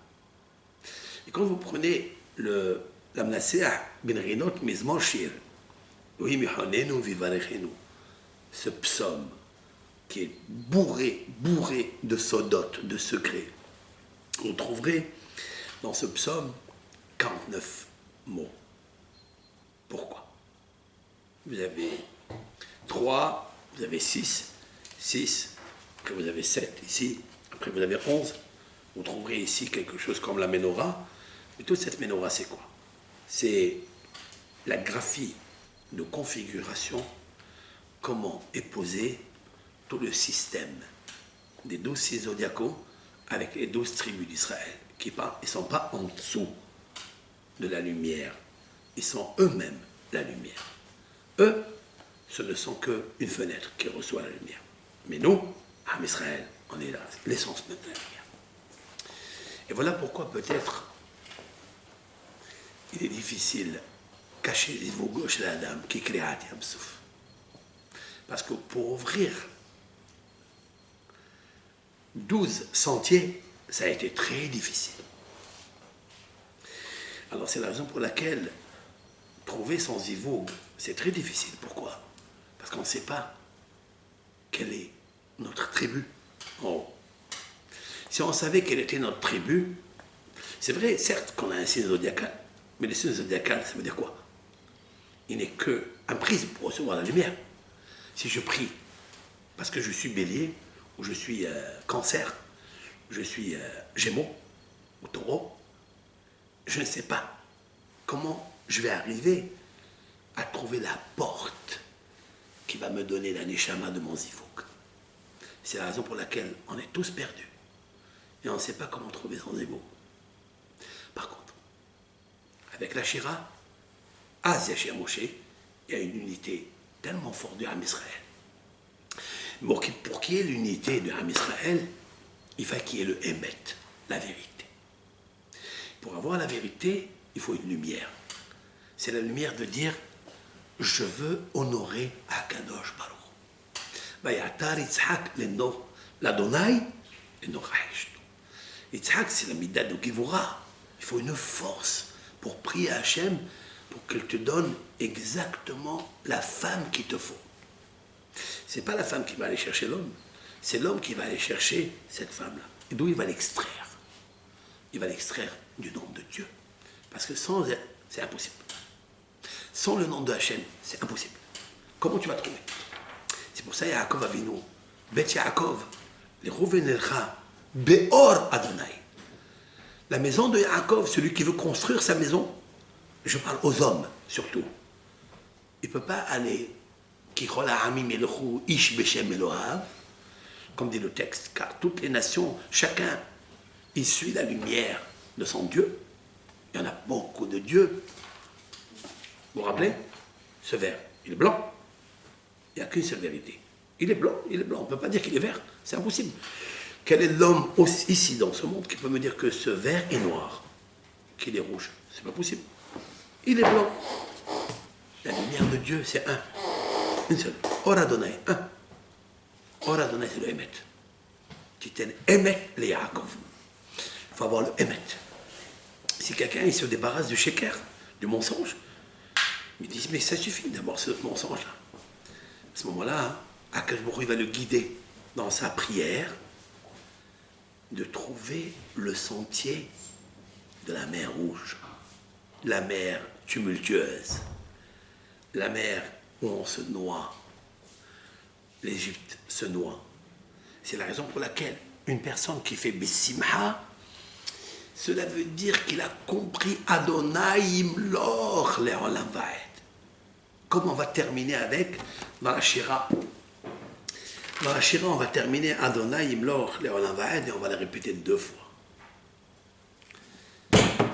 Et quand vous prenez la Mnaseah ben Rinot Mizmor Shir, ce psaume qui est bourré de sodotes, de secrets, vous trouverez dans ce psaume 49 mots. Pourquoi? Vous avez 3, vous avez 6, après vous avez 7 ici, après vous avez 11. Vous trouverez ici quelque chose comme la menorah. Et toute cette menorah, c'est quoi? C'est la graphie de configuration, comment est posé tout le système des 12 signes zodiacaux avec les 12 tribus d'Israël, qui ne sont pas en dessous de la lumière, ils sont eux-mêmes la lumière. Eux, ce ne sont qu'une fenêtre qui reçoit la lumière. Mais nous, Am Israël, on est là, l'essence même de la lumière. Et voilà pourquoi peut-être il est difficile cacher les veaux gauche de la dame qui crée Yam Souf. Parce que pour ouvrir 12 sentiers, ça a été très difficile. Alors c'est la raison pour laquelle trouver son zivug, c'est très difficile. Pourquoi? Parce qu'on ne sait pas quelle est notre tribu. Oh. Si on savait quelle était notre tribu, c'est vrai, certes qu'on a un signe zodiacal, mais le signe zodiacal, ça veut dire quoi? Il n'est qu'un prisme pour recevoir la lumière. Si je prie parce que je suis bélier, ou je suis cancer, je suis gémeaux, ou taureau, je ne sais pas comment je vais arriver à trouver la porte qui va me donner la neshama de mon zivug. C'est la raison pour laquelle on est tous perdus. Et on ne sait pas comment trouver son zivug. Par contre, avec la Shira, Az Yashir Moshe, il y a une unité tellement forte de Am Israël. Pour qu'il y ait l'unité de Am Israël, il faut qu'il y ait le Emet, la vérité. Pour avoir la vérité, il faut une lumière. C'est la lumière de dire je veux honorer Akadosh Baruch. Vayatar Yitzhak l'Adonai l'Enoraishto. Yitzhak, c'est la midah de Givura. Il faut une force pour prier à Hachem pour qu'elle te donne exactement la femme qu'il te faut. C'est pas la femme qui va aller chercher l'homme, c'est l'homme qui va aller chercher cette femme-là. Et d'où il va l'extraire? Il va l'extraire du nom de Dieu. Parce que sans elle, c'est impossible. Sans le nom de Hachem, c'est impossible. Comment tu vas trouver? C'est pour ça Yaakov Avinu, Bet Yaakov, les Rouven Elcha, Beor Adonai. La maison de Yaakov, celui qui veut construire sa maison, je parle aux hommes surtout. Il ne peut pas aller, comme dit le texte, car toutes les nations, chacun, il suit la lumière de son Dieu. Il y en a beaucoup de dieux. Vous vous rappelez? Ce vers, il est blanc. Il n'y a qu'une seule vérité. Il est blanc, il est blanc. On ne peut pas dire qu'il est vert. C'est impossible. Quel est l'homme ici dans ce monde qui peut me dire que ce vert est noir, qu'il est rouge? C'est pas possible. Il est blanc. La lumière de Dieu, c'est un. Une seule. Or Adonai, un. Or Adonai, c'est le Emet. Titen Emet le Yaakov. Il faut avoir le Emet. Si quelqu'un il se débarrasse du sheker, du mensonge, ils disent mais ça suffit d'avoir ce mensonge-là. À ce moment-là, Akash Baruch Hu va le guider dans sa prière de trouver le sentier de la mer Rouge, la mer tumultueuse, la mer où on se noie. L'Égypte se noie. C'est la raison pour laquelle une personne qui fait Bessimha, cela veut dire qu'il a compris Adonai Imlor Le'olam Va'ed. Comme on va terminer avec dans la Shira. Dans la Shira, on va terminer Adonai Imlor Le'olam Va'ed et on va la répéter 2 fois.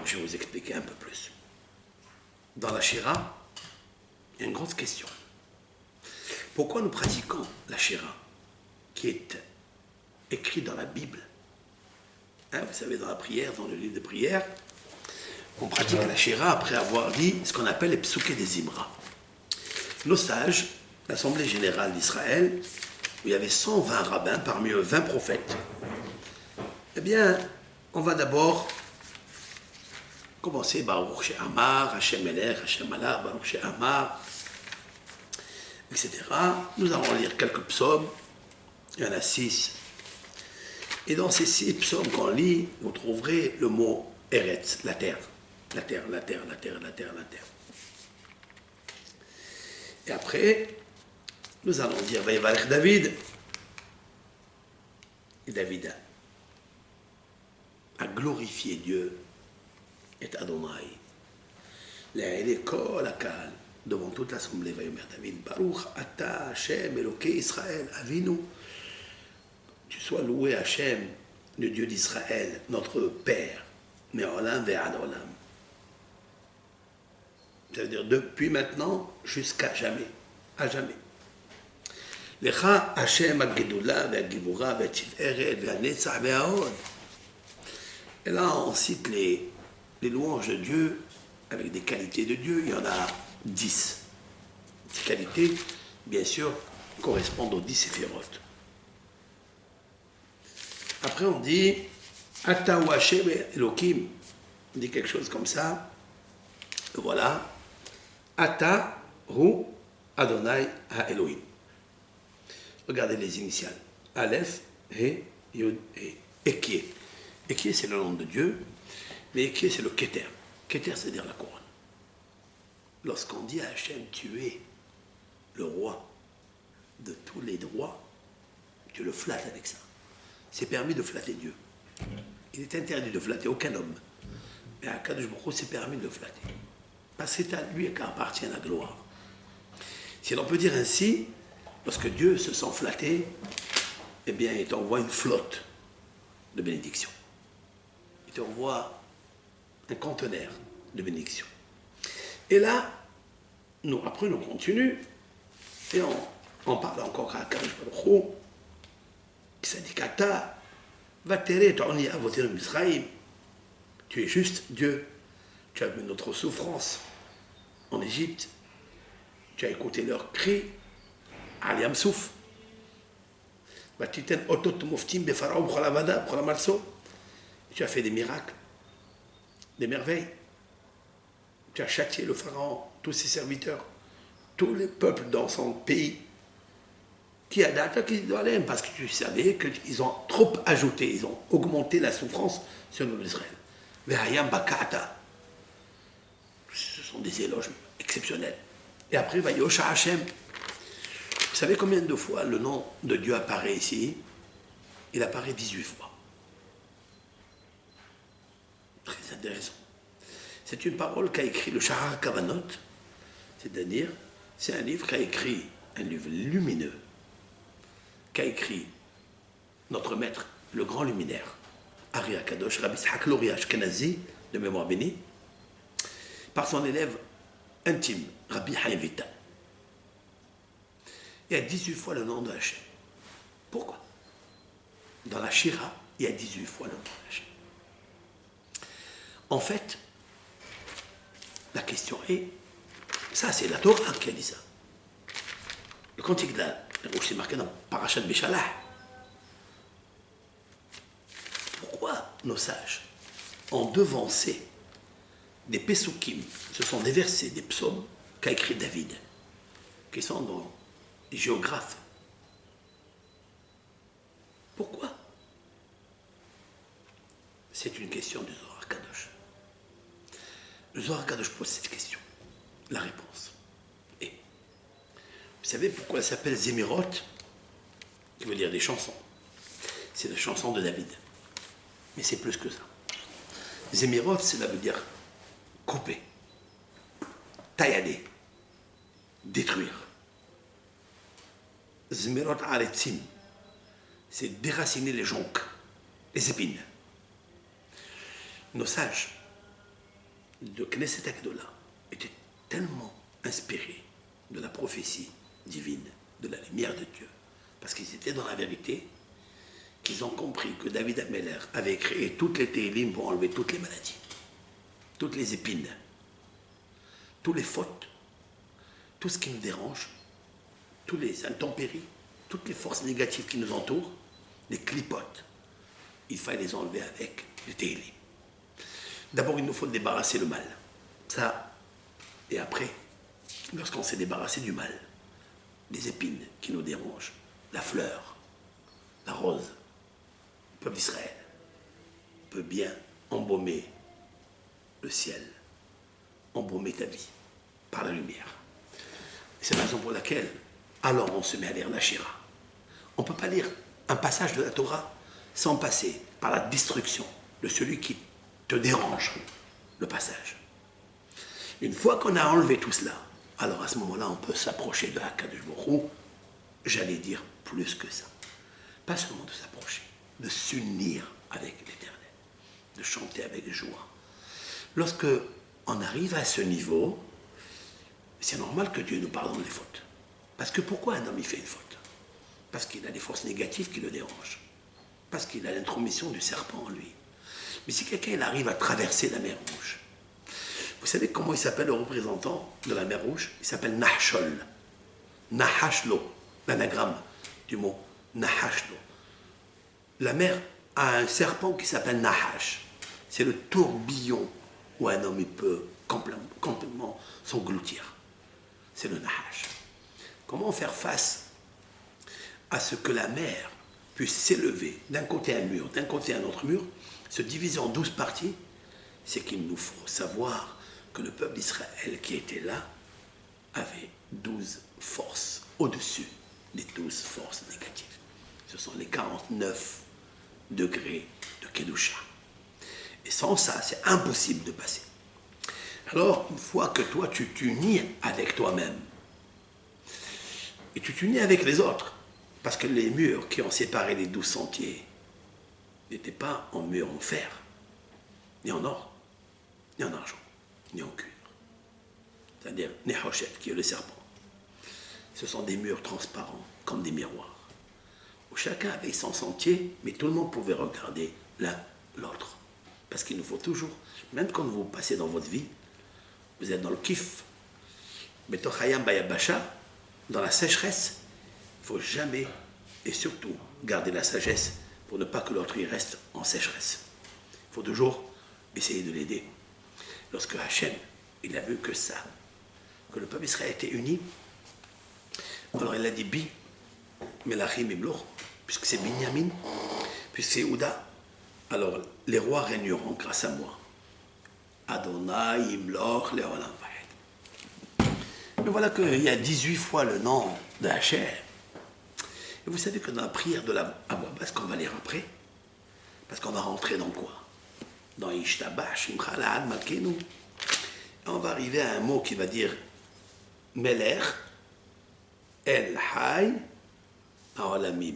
Je vais vous expliquer un peu plus. Dans la Shira, il y a une grande question. Pourquoi nous pratiquons la Shira, qui est écrite dans la Bible? Hein, vous savez, dans la prière, dans le livre de prière, on pratique la Shira après avoir dit ce qu'on appelle les psuké des Imra. Nos sages, l'Assemblée générale d'Israël, où il y avait 120 rabbins, parmi eux 20 prophètes, eh bien, on va d'abord commencer Baruch She'amar, Hashem Melech, Hashem Allah, Baruch She'amar, etc. Nous allons lire quelques psaumes, il y en a 6. Et dans ces 6 psaumes qu'on lit, vous trouverez le mot Eretz, la terre. La terre, la terre, la terre, la terre, la terre. Et après, nous allons dire Vaïvalech David. Et David a glorifié Dieu et Adonai. Les kol akal, devant toute l'assemblée, Vaïomer David, Baruch ata Hashem Elokei Israël, Avinu. Tu sois loué Hashem, le Dieu d'Israël, notre Père, mais olam ve'ad olam. Ça veut dire depuis maintenant jusqu'à jamais, à jamais. Lecha Hashem ha-gedula ve'ha-givura ve'ha-tiferet ve'ha-netzach ve'ha-hod. Et là, on cite les louanges de Dieu avec des qualités de Dieu. Il y en a 10. Ces qualités, bien sûr, correspondent aux 10 séphirotes. Après, on dit Ata ou Hashem Elohim. On dit quelque chose comme ça. Voilà. Ata Hu Adonai Ha-Elohim. Regardez les initiales. Aleph, He, Yod, He. Ekie. Ekie, c'est le nom de Dieu. Mais Ekie, c'est le Keter. Keter, c'est-à-dire la couronne. Lorsqu'on dit à Hashem, tu es le roi de tous les droits, tu le flattes avec ça. C'est permis de flatter Dieu. Il est interdit de flatter aucun homme. Mais à Kadosh Baruch Hu, c'est permis de le flatter. Parce que c'est à lui qu'appartient la gloire. Si l'on peut dire ainsi, lorsque Dieu se sent flatté, eh bien, il t'envoie une flotte de bénédictions. Il t'envoie un conteneur de bénédictions. Et là, après, on continue, et on parle encore à Kadosh Baruch Hu, qui s'est dit Kata, va terrer ton avotin Misraïm. Tu es juste Dieu. Tu as vu notre souffrance en Égypte. Tu as écouté leurs cris. Aliam Souf. Tu as fait des miracles, des merveilles. Tu as châtié le pharaon, tous ses serviteurs, tous les peuples dans son pays. Qui a d'attaqué d'Alem parce que tu savais qu'ils ont trop ajouté, ils ont augmenté la souffrance sur le peuple d'Israël. Vehayam Bakata. Ce sont des éloges exceptionnels. Et après, Vayosha Hashem. Vous savez combien de fois le nom de Dieu apparaît ici? Il apparaît 18 fois. Très intéressant. C'est une parole qu'a écrit le Shahar Kavanot, c'est-à-dire, c'est un livre qu'a écrit, un livre lumineux, qu'a écrit notre maître, le grand luminaire, Ari Akadosh, Rabbi Yitzhak Lori Ashkenazi, de mémoire bénie, par son élève intime, Rabbi Chaim Vital. il y a 18 fois le nom de Hachem. Pourquoi? Dans la Shira, il y a 18 fois le nom de Hachem. En fait, la question est, ça c'est la Torah qui a dit ça. Le cantique de la Rouge, c'est marqué dans Parashat Béchalah. Pourquoi nos sages ont devancé des Pesukim, ce sont des versets, des psaumes qu'a écrit David, qui sont dans les géographes? Pourquoi? C'est une question du Zohar Kadosh. Le Zohar Kadosh pose cette question. La réponse est, vous savez pourquoi elle s'appelle Zémirot, qui veut dire des chansons? C'est la chanson de David. Mais c'est plus que ça. Zémirot, cela veut dire couper, taillader, détruire. Zémirot aretzim, c'est déraciner les joncs, les épines. Nos sages de Knesset Akdola étaient tellement inspirés de la prophétie divine, de la lumière de Dieu, parce qu'ils étaient dans la vérité, qu'ils ont compris que David Ameller avait créé toutes les télim pour enlever toutes les maladies, toutes les épines, toutes les fautes, tout ce qui nous dérange, tous les intempéries, toutes les forces négatives qui nous entourent, les clipotes, il fallait les enlever avec les télim. D'abord, il nous faut débarrasser le mal. Ça, et après, lorsqu'on s'est débarrassé du mal, les épines qui nous dérangent, la fleur, la rose, le peuple d'Israël peut bien embaumer le ciel, embaumer ta vie par la lumière. C'est la raison pour laquelle, alors on se met à lire la Shira. On ne peut pas lire un passage de la Torah sans passer par la destruction de celui qui te dérange, le passage. Une fois qu'on a enlevé tout cela, alors à ce moment-là, on peut s'approcher de Hakadosh Baruch Hu, j'allais dire plus que ça. Pas seulement de s'approcher, de s'unir avec l'Éternel, de chanter avec joie. Lorsque on arrive à ce niveau, c'est normal que Dieu nous pardonne les fautes. Parce que pourquoi un homme il fait une faute? Parce qu'il a des forces négatives qui le dérangent. Parce qu'il a l'intromission du serpent en lui. Mais si quelqu'un arrive à traverser la mer Rouge, vous savez comment il s'appelle le représentant de la mer Rouge? Il s'appelle Nahshol. Nahashlo, l'anagramme du mot Nahashlo. La mer a un serpent qui s'appelle Nahash. C'est le tourbillon où un homme il peut complètement s'engloutir. C'est le Nahash. Comment faire face à ce que la mer puisse s'élever d'un côté un mur, d'un côté un autre mur, se diviser en 12 parties? C'est qu'il nous faut savoir que le peuple d'Israël qui était là avait 12 forces au-dessus des 12 forces négatives. Ce sont les 49 degrés de Kedusha. Et sans ça, c'est impossible de passer. Alors, une fois que toi, tu t'unis avec toi-même, et tu t'unis avec les autres, parce que les murs qui ont séparé les 12 sentiers n'étaient pas en murs en fer, ni en or, ni en argent, ni en cuivre. C'est-à-dire Nehoshet, qui est le serpent. Ce sont des murs transparents, comme des miroirs, où chacun avait son sentier, mais tout le monde pouvait regarder l'un l'autre. Parce qu'il nous faut toujours, même quand vous passez dans votre vie, vous êtes dans le kiff, Betochayam Bayabasha, dans la sécheresse, il ne faut jamais, et surtout, garder la sagesse pour ne pas que l'autre y reste en sécheresse. Il faut toujours essayer de l'aider. Lorsque Hachem, il a vu que ça, que le peuple Israël était uni, alors il a dit Bi, Melachim Ibloch, puisque c'est Binyamin, puisque c'est Ouda, alors les rois régneront grâce à moi. Adonai Imloch Leolam Vahed. Mais voilà qu'il y a 18 fois le nom de Hachem. Et vous savez que dans la prière de la voix basse qu'on va lire après, parce qu'on va rentrer dans quoi? Dans Ishtabash, Imchalad, Malkenu. On va arriver à un mot qui va dire Melech, El Hay, Aolamim.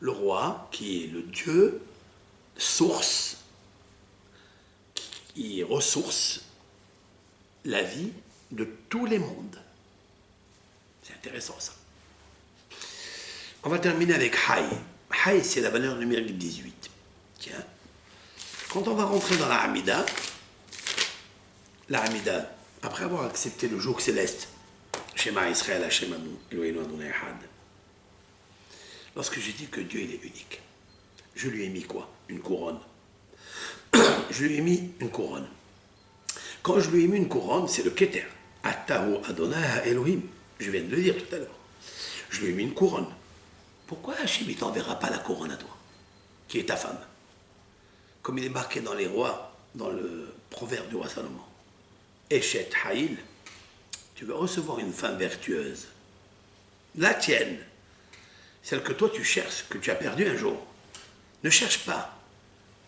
Le roi qui est le Dieu, source, qui ressource la vie de tous les mondes. C'est intéressant ça. On va terminer avec Hay. Hay, c'est la valeur numérique 18. Tiens. Quand on va rentrer dans la Hamida, après avoir accepté le joug céleste, Shema Israël, Hashem Eloheinu Adonai Echad, lorsque j'ai dit que Dieu il est unique, je lui ai mis quoi? Une couronne. Je lui ai mis une couronne. Quand je lui ai mis une couronne, c'est le Keter. Atahu Adonai Elohim. Je viens de le dire tout à l'heure. Je lui ai mis une couronne. Pourquoi Hachem ne t'enverra pas la couronne à toi, qui est ta femme? Comme il est marqué dans les rois, dans le proverbe du roi Salomon. Eshet Haïl, tu veux recevoir une femme vertueuse. La tienne, celle que toi tu cherches, que tu as perdue un jour. Ne cherche pas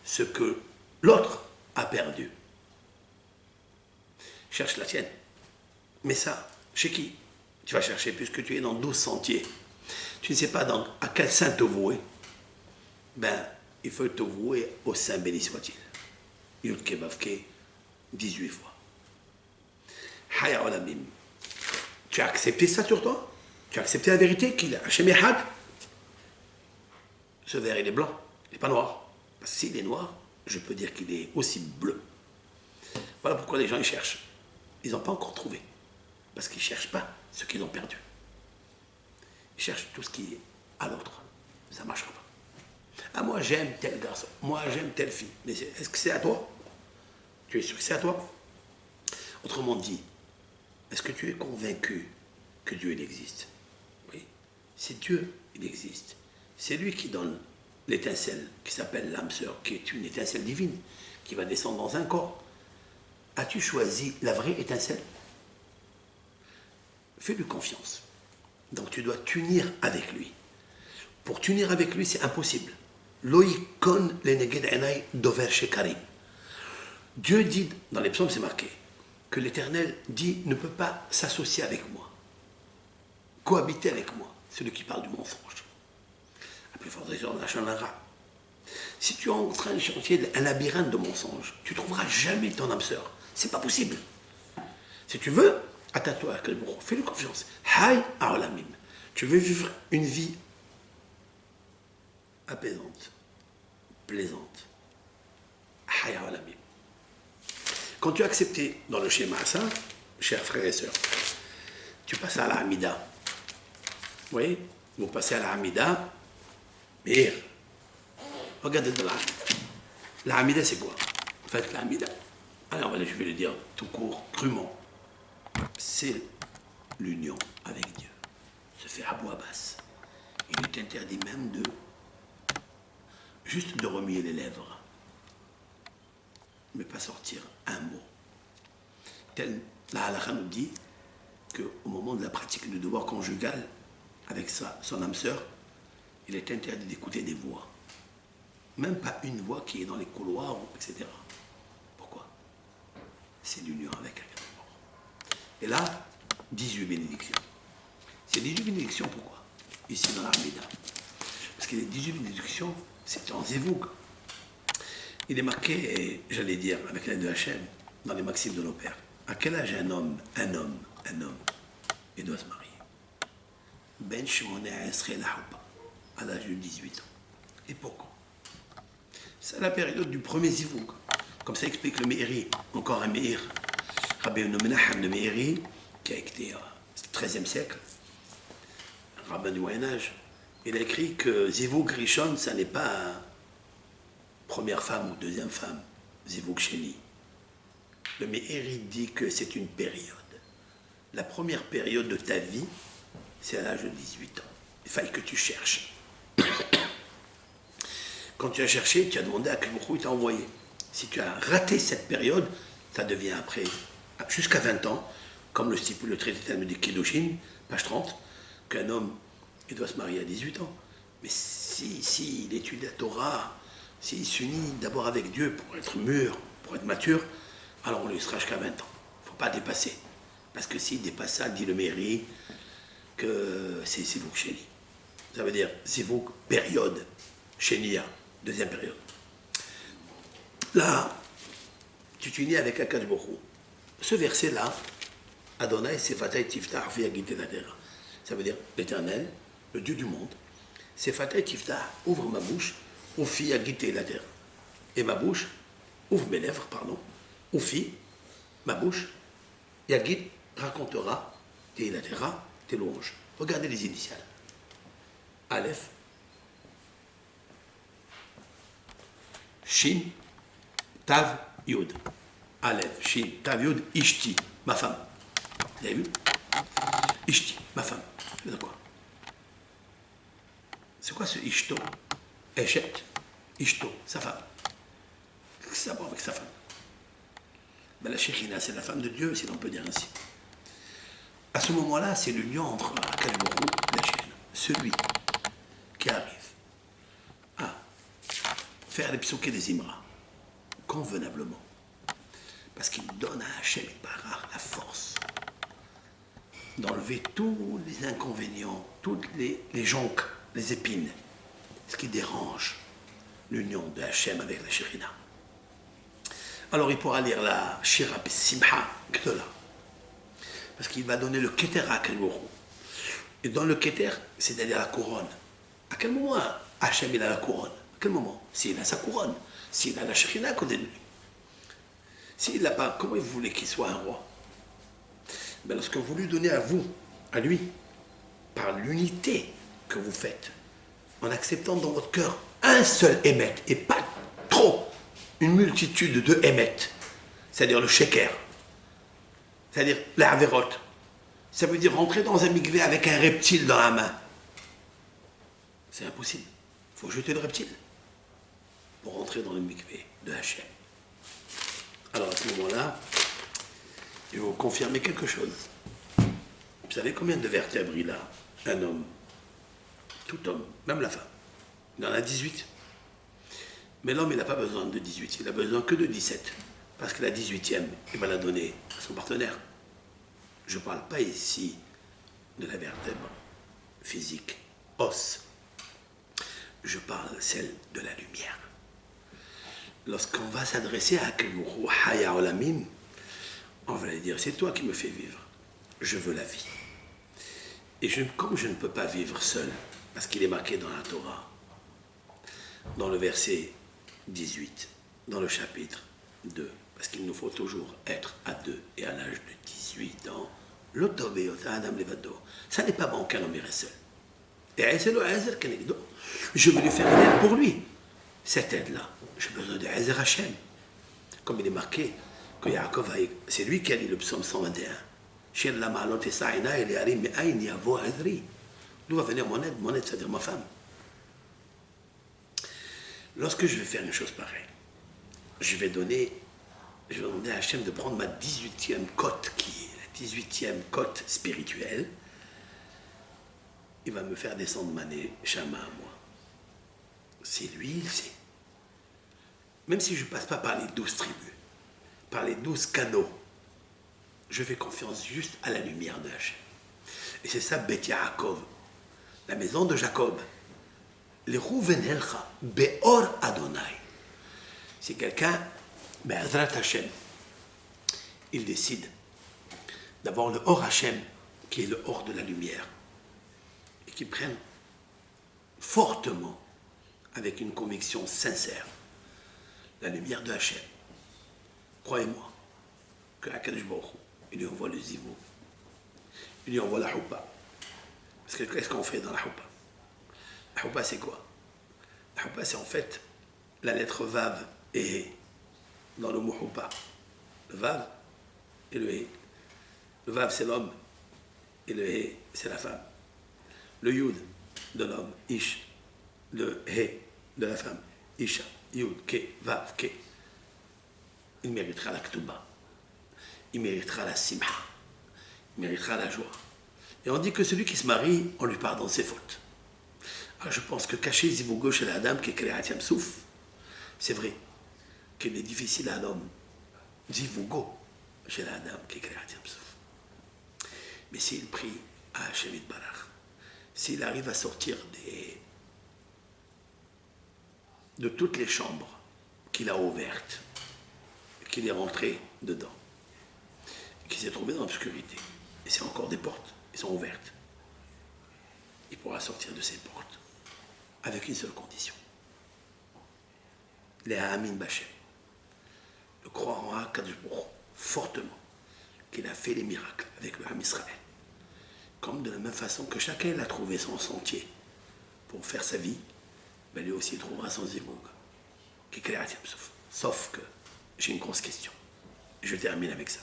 ce que l'autre a perdu. Cherche la tienne. Mais ça, chez qui tu vas chercher, puisque tu es dans 12 sentiers. Tu ne sais pas à quel saint te vouer. Ben, il faut te vouer au Saint béni soit-il. Yudke Vavke, 18 fois. Haya Olamim. Tu as accepté ça sur toi? Tu as accepté la vérité qu'il a Hachem Echad? Ce verre, il est blanc, il n'est pas noir. Parce que s'il est noir, je peux dire qu'il est aussi bleu. Voilà pourquoi les gens y cherchent. Ils n'ont pas encore trouvé. Parce qu'ils ne cherchent pas ce qu'ils ont perdu. Ils cherchent tout ce qui est à l'autre. Ça ne marchera pas. Ah, moi j'aime tel garçon, moi j'aime telle fille. Mais est-ce que c'est à toi? Tu es sûr que c'est à toi? Autrement dit, est-ce que tu es convaincu que Dieu il existe? Oui. C'est Dieu, il existe. C'est lui qui donne l'étincelle qui s'appelle l'âme sœur, qui est une étincelle divine, qui va descendre dans un corps. As-tu choisi la vraie étincelle? Fais-lui confiance. Donc tu dois t'unir avec lui. Pour t'unir avec lui, c'est impossible. Loïkon leneged enai dover shekarim. Dieu dit, dans les psaumes c'est marqué, que l'Éternel dit ne peut pas s'associer avec moi, cohabiter avec moi, celui qui parle du mensonge. À plus forte raison, la chanara. Si tu es en train de chercher un labyrinthe de mensonges, tu ne trouveras jamais ton âme sœur. C'est pas possible. Si tu veux, attache-toi à quelqu'un, fais-lui confiance. Hay Aolamim. Tu veux vivre une vie apaisante, plaisante. Hay Aolamim. Quand tu as accepté dans le schéma ça, chers frères et sœurs, tu passes à la Hamida. Oui, vous passez à la Hamida, mais regardez de la Hamida. La Hamida, c'est quoi? En fait, la Hamida, alors je vais le dire tout court, crûment, c'est l'union avec Dieu. Se fait à voix basse. Il est interdit même de juste de remuer les lèvres, mais pas sortir un mot. La halakha nous dit qu'au moment de la pratique du devoir conjugal avec son âme sœur, il est interdit d'écouter des voix. Même pas une voix qui est dans les couloirs, etc. Pourquoi? C'est l'union avec un mort. Et là, 18 bénédictions. Ces 18 bénédictions, pourquoi? Ici dans l'Armida. Parce que les 18 bénédictions, c'est en Zévoug. Il est marqué, j'allais dire, avec l'aide de Hachem, dans les maximes de nos pères. À quel âge un homme, il doit se marier? Ben Shimone Esrei Lahupa, à l'âge de 18 ans. Et pourquoi? C'est la période du premier Zivoug. Comme ça explique le Meiri, encore un Meir, Rabbi Menachem de Meiri, qui a été au XIIIe siècle, un rabbin du Moyen-Âge. Il a écrit que Zivoug Rishon, ça n'est pas première femme ou deuxième femme, Zivoug Sheni. Le Meiri dit que c'est une période. La première période de ta vie, c'est à l'âge de 18 ans. Il faille que tu cherches. Quand tu as cherché, tu as demandé à quel moment il t'a envoyé. Si tu as raté cette période, ça devient après, jusqu'à 20 ans, comme le stipule le traité talmudique Kiddushin, page 30, qu'un homme il doit se marier à 18 ans. Mais si il étudie la Torah, s'il s'unit d'abord avec Dieu pour être mûr, pour être mature, alors on lui sera jusqu'à 20 ans. Il ne faut pas dépasser. Parce que s'il dépasse ça, dit le Meiri, que c'est Zivouk Sheni. Ça veut dire Zivouk période, Shenia, deuxième période. Là, tu t'unis avec Akadosh Baruch Hu. Ce verset-là, Adonai Sefatay Tiftach Viagite la terre. Ça veut dire l'Éternel, le Dieu du monde, C'est Fatah Tifta, ouvre ma bouche, Oufi a guité la terre. Et ma bouche, ouvre mes lèvres, pardon, Oufi, ma bouche, Yagit racontera tes latera, tes louanges. Regardez les initiales. Aleph, Shin, Tav, Yud. Aleph, Shin, Tav, Yud, Ishti, ma femme. Vous avez vu? Ishti, ma femme. Ça veut dire quoi? C'est quoi ce Ishto? Eshet, Ishto, sa femme. Qu'est-ce que ça va avec sa femme? Ben, la Shekhina, c'est la femme de Dieu, si l'on peut dire ainsi. À ce moment-là, c'est l'union entre Akadosh Baruch Hu et la Shekhina. Celui qui arrive à faire les psauquets des Imra convenablement, parce qu'il donne à Hachem Barach la force d'enlever tous les inconvénients, toutes les jonques, les épines, ce qui dérange l'union de Hachem avec la Shekhina. Alors il pourra lire la Shira Simha Gdola, parce qu'il va donner le Keter à Akadosh Baruch Hu. Et dans le Keter, c'est-à-dire la couronne. À quel moment Hachem il a la couronne? À quel moment? S'il a sa couronne, s'il a la Shekhina à côté de lui. S'il l'a pas, comment vous voulez qu'il soit un roi? Ben, lorsque vous lui donnez à vous, à lui, par l'unité que vous faites, en acceptant dans votre cœur un seul émet, et pas trop, une multitude de émettes, c'est-à-dire le sheker, c'est-à-dire la avérote, ça veut dire rentrer dans un mikvé avec un reptile dans la main. C'est impossible. Il faut jeter le reptile pour rentrer dans le mikvé de Hachem. Alors à ce moment-là, je vais vous confirmer quelque chose. Vous savez combien de vertèbres il a, un homme? Tout homme, même la femme. Il en a 18. Mais l'homme, il n'a pas besoin de 18, il n'a besoin que de 17. Parce que la 18e, il va la donner à son partenaire. Je ne parle pas ici de la vertèbre physique, os. Je parle celle de la lumière. Lorsqu'on va s'adresser à Akadosh Haya Olamim, on va lui dire, c'est toi qui me fais vivre. Je veux la vie. Et comme je ne peux pas vivre seul, parce qu'il est marqué dans la Torah, dans le verset 18, dans le chapitre 2, parce qu'il nous faut toujours être à 2 et à l'âge de 18 ans, Adam Levado, ça n'est pas bon qu'un homme reste seul. Et je veux lui faire une aide pour lui. Cette aide-là, j'ai besoin de Ezer Hashem. Comme il est marqué que Yaakov, c'est lui qui a dit le psaume 121. D'où va venir mon aide? Mon aide, c'est-à-dire ma femme. Lorsque je vais faire une chose pareille, je vais demander à Hachem de prendre ma 18e cote, qui est la 18e cote spirituelle. Il va me faire descendre ma Neshama à moi. C'est lui, il sait. Même si je ne passe pas par les 12 tribus, par les 12 canaux, je fais confiance juste à la lumière de Hachem. Et c'est ça, Bet Yaakov, la maison de Jacob. Les Rouvenelcha, Beor Adonai. C'est quelqu'un, Be'ezrat Hashem, il décide d'avoir le Or Hashem, qui est le Or de la lumière, et qui prenne fortement, avec une conviction sincère, la lumière de Hachem. Croyez-moi que Akadosh Baruch Hu, il lui envoie le zivou, il lui envoie la choupa. Parce que qu'est-ce qu'on fait dans la choupa? La choupa, c'est quoi? La choupa, c'est en fait la lettre Vav et He dans le mot choupa. Le Vav et le He. Le Vav, c'est l'homme, et le He, c'est la femme. Le Yud de l'homme, Ish. Le He de la femme, Isha. Yud, Ke, Vav, Ke. Il méritera la Ktuba. Il méritera la Simha. Il méritera la joie. Et on dit que celui qui se marie, on lui pardonne ses fautes. Alors je pense que cacher Zivougo chez la dame qui est Créat Yamsouf, c'est vrai qu'il est difficile à l'homme. Zivougo chez la dame qui est Créat Yamsouf. Mais s'il prie à Hachem Barach, s'il arrive à sortir de toutes les chambres qu'il a ouvertes, qu'il est rentré dedans, et qu'il s'est trouvé dans l'obscurité, et c'est encore des portes, elles sont ouvertes, il pourra sortir de ces portes avec une seule condition. Les Amin Bachem, de croire en Akadosh Baruch Hu fortement, qu'il a fait les miracles avec le Ham Israël. Comme de la même façon que chacun a trouvé son sentier pour faire sa vie, ben lui aussi il trouvera son zimoug, qui est clair. Sauf que j'ai une grosse question. Je termine avec ça.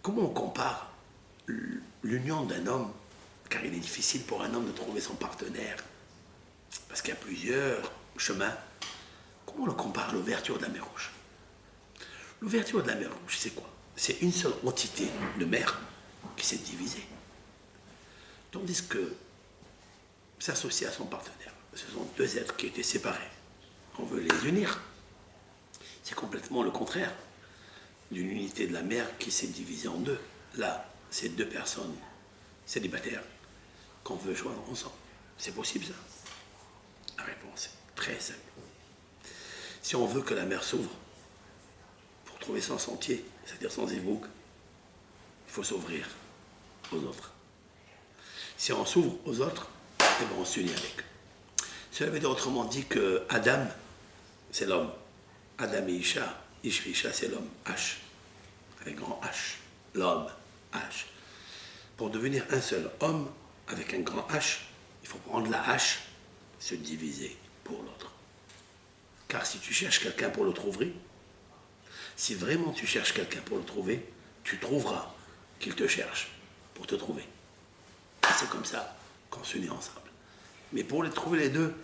Comment on compare l'union d'un homme, car il est difficile pour un homme de trouver son partenaire, parce qu'il y a plusieurs chemins, comment on le compare à l'ouverture de la mer Rouge? L'ouverture de la mer Rouge, c'est quoi? C'est une seule entité de mer qui s'est divisée. Tandis que s'associer à son partenaire, ce sont deux êtres qui étaient séparés. On veut les unir. C'est complètement le contraire d'une unité de la mer qui s'est divisée en deux. Là, c'est deux personnes célibataires qu'on veut joindre ensemble. C'est possible, ça? La réponse est très simple. Si on veut que la mer s'ouvre pour trouver son sentier, c'est-à-dire son zivouk, il faut s'ouvrir aux autres. Si on s'ouvre aux autres, eh bien on s'unit avec eux. Cela veut dire autrement dit que Adam, c'est l'homme. Adam et Isha, Ish et Isha, c'est l'homme. H, avec grand H. L'homme, H. Pour devenir un seul homme, avec un grand H, il faut prendre la H, se diviser pour l'autre. Car si tu cherches quelqu'un pour le trouver, si vraiment tu cherches quelqu'un pour le trouver, tu trouveras qu'il te cherche pour te trouver. C'est comme ça qu'on s'unit ensemble. Mais pour les trouver les deux,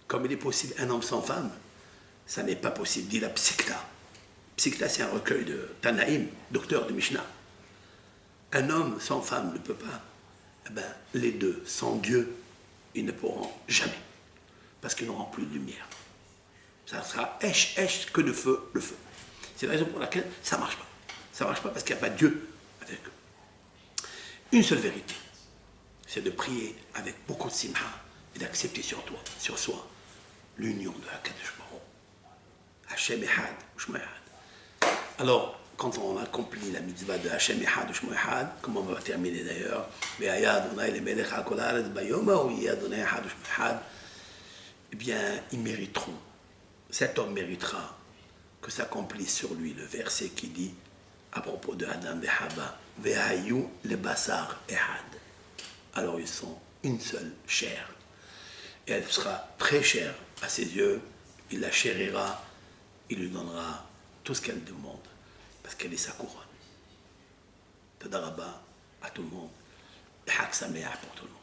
comme il est possible un homme sans femme, ça n'est pas possible, dit la Psikta. Psikta, c'est un recueil de Tanaïm, docteur de Mishnah. Un homme sans femme ne peut pas. Eh bien, les deux, sans Dieu, ils ne pourront jamais. Parce qu'ils n'auront plus de lumière. Ça sera que de feu, le feu. C'est la raison pour laquelle ça ne marche pas. Ça ne marche pas parce qu'il n'y a pas de Dieu avec eux. Une seule vérité, c'est de prier avec beaucoup de simha et d'accepter sur soi, l'union de Hakadosh Baruch Hu. Hashem Echad, Shmo Echad. Alors, quand on accomplit la mitzvah de Hashem Echad, Shmo Echad, comme on va terminer d'ailleurs, eh bien, ils mériteront, cet homme méritera que s'accomplisse sur lui le verset qui dit à propos de Adam et Hava, Vehayu le basar ehad. Alors ils sont une seule chair. Et elle sera très chère à ses yeux. Il la chérira. Il lui donnera tout ce qu'elle demande. Parce qu'elle est sa couronne. Tadaraba à tout le monde. Et Hak Sameach pour tout le monde.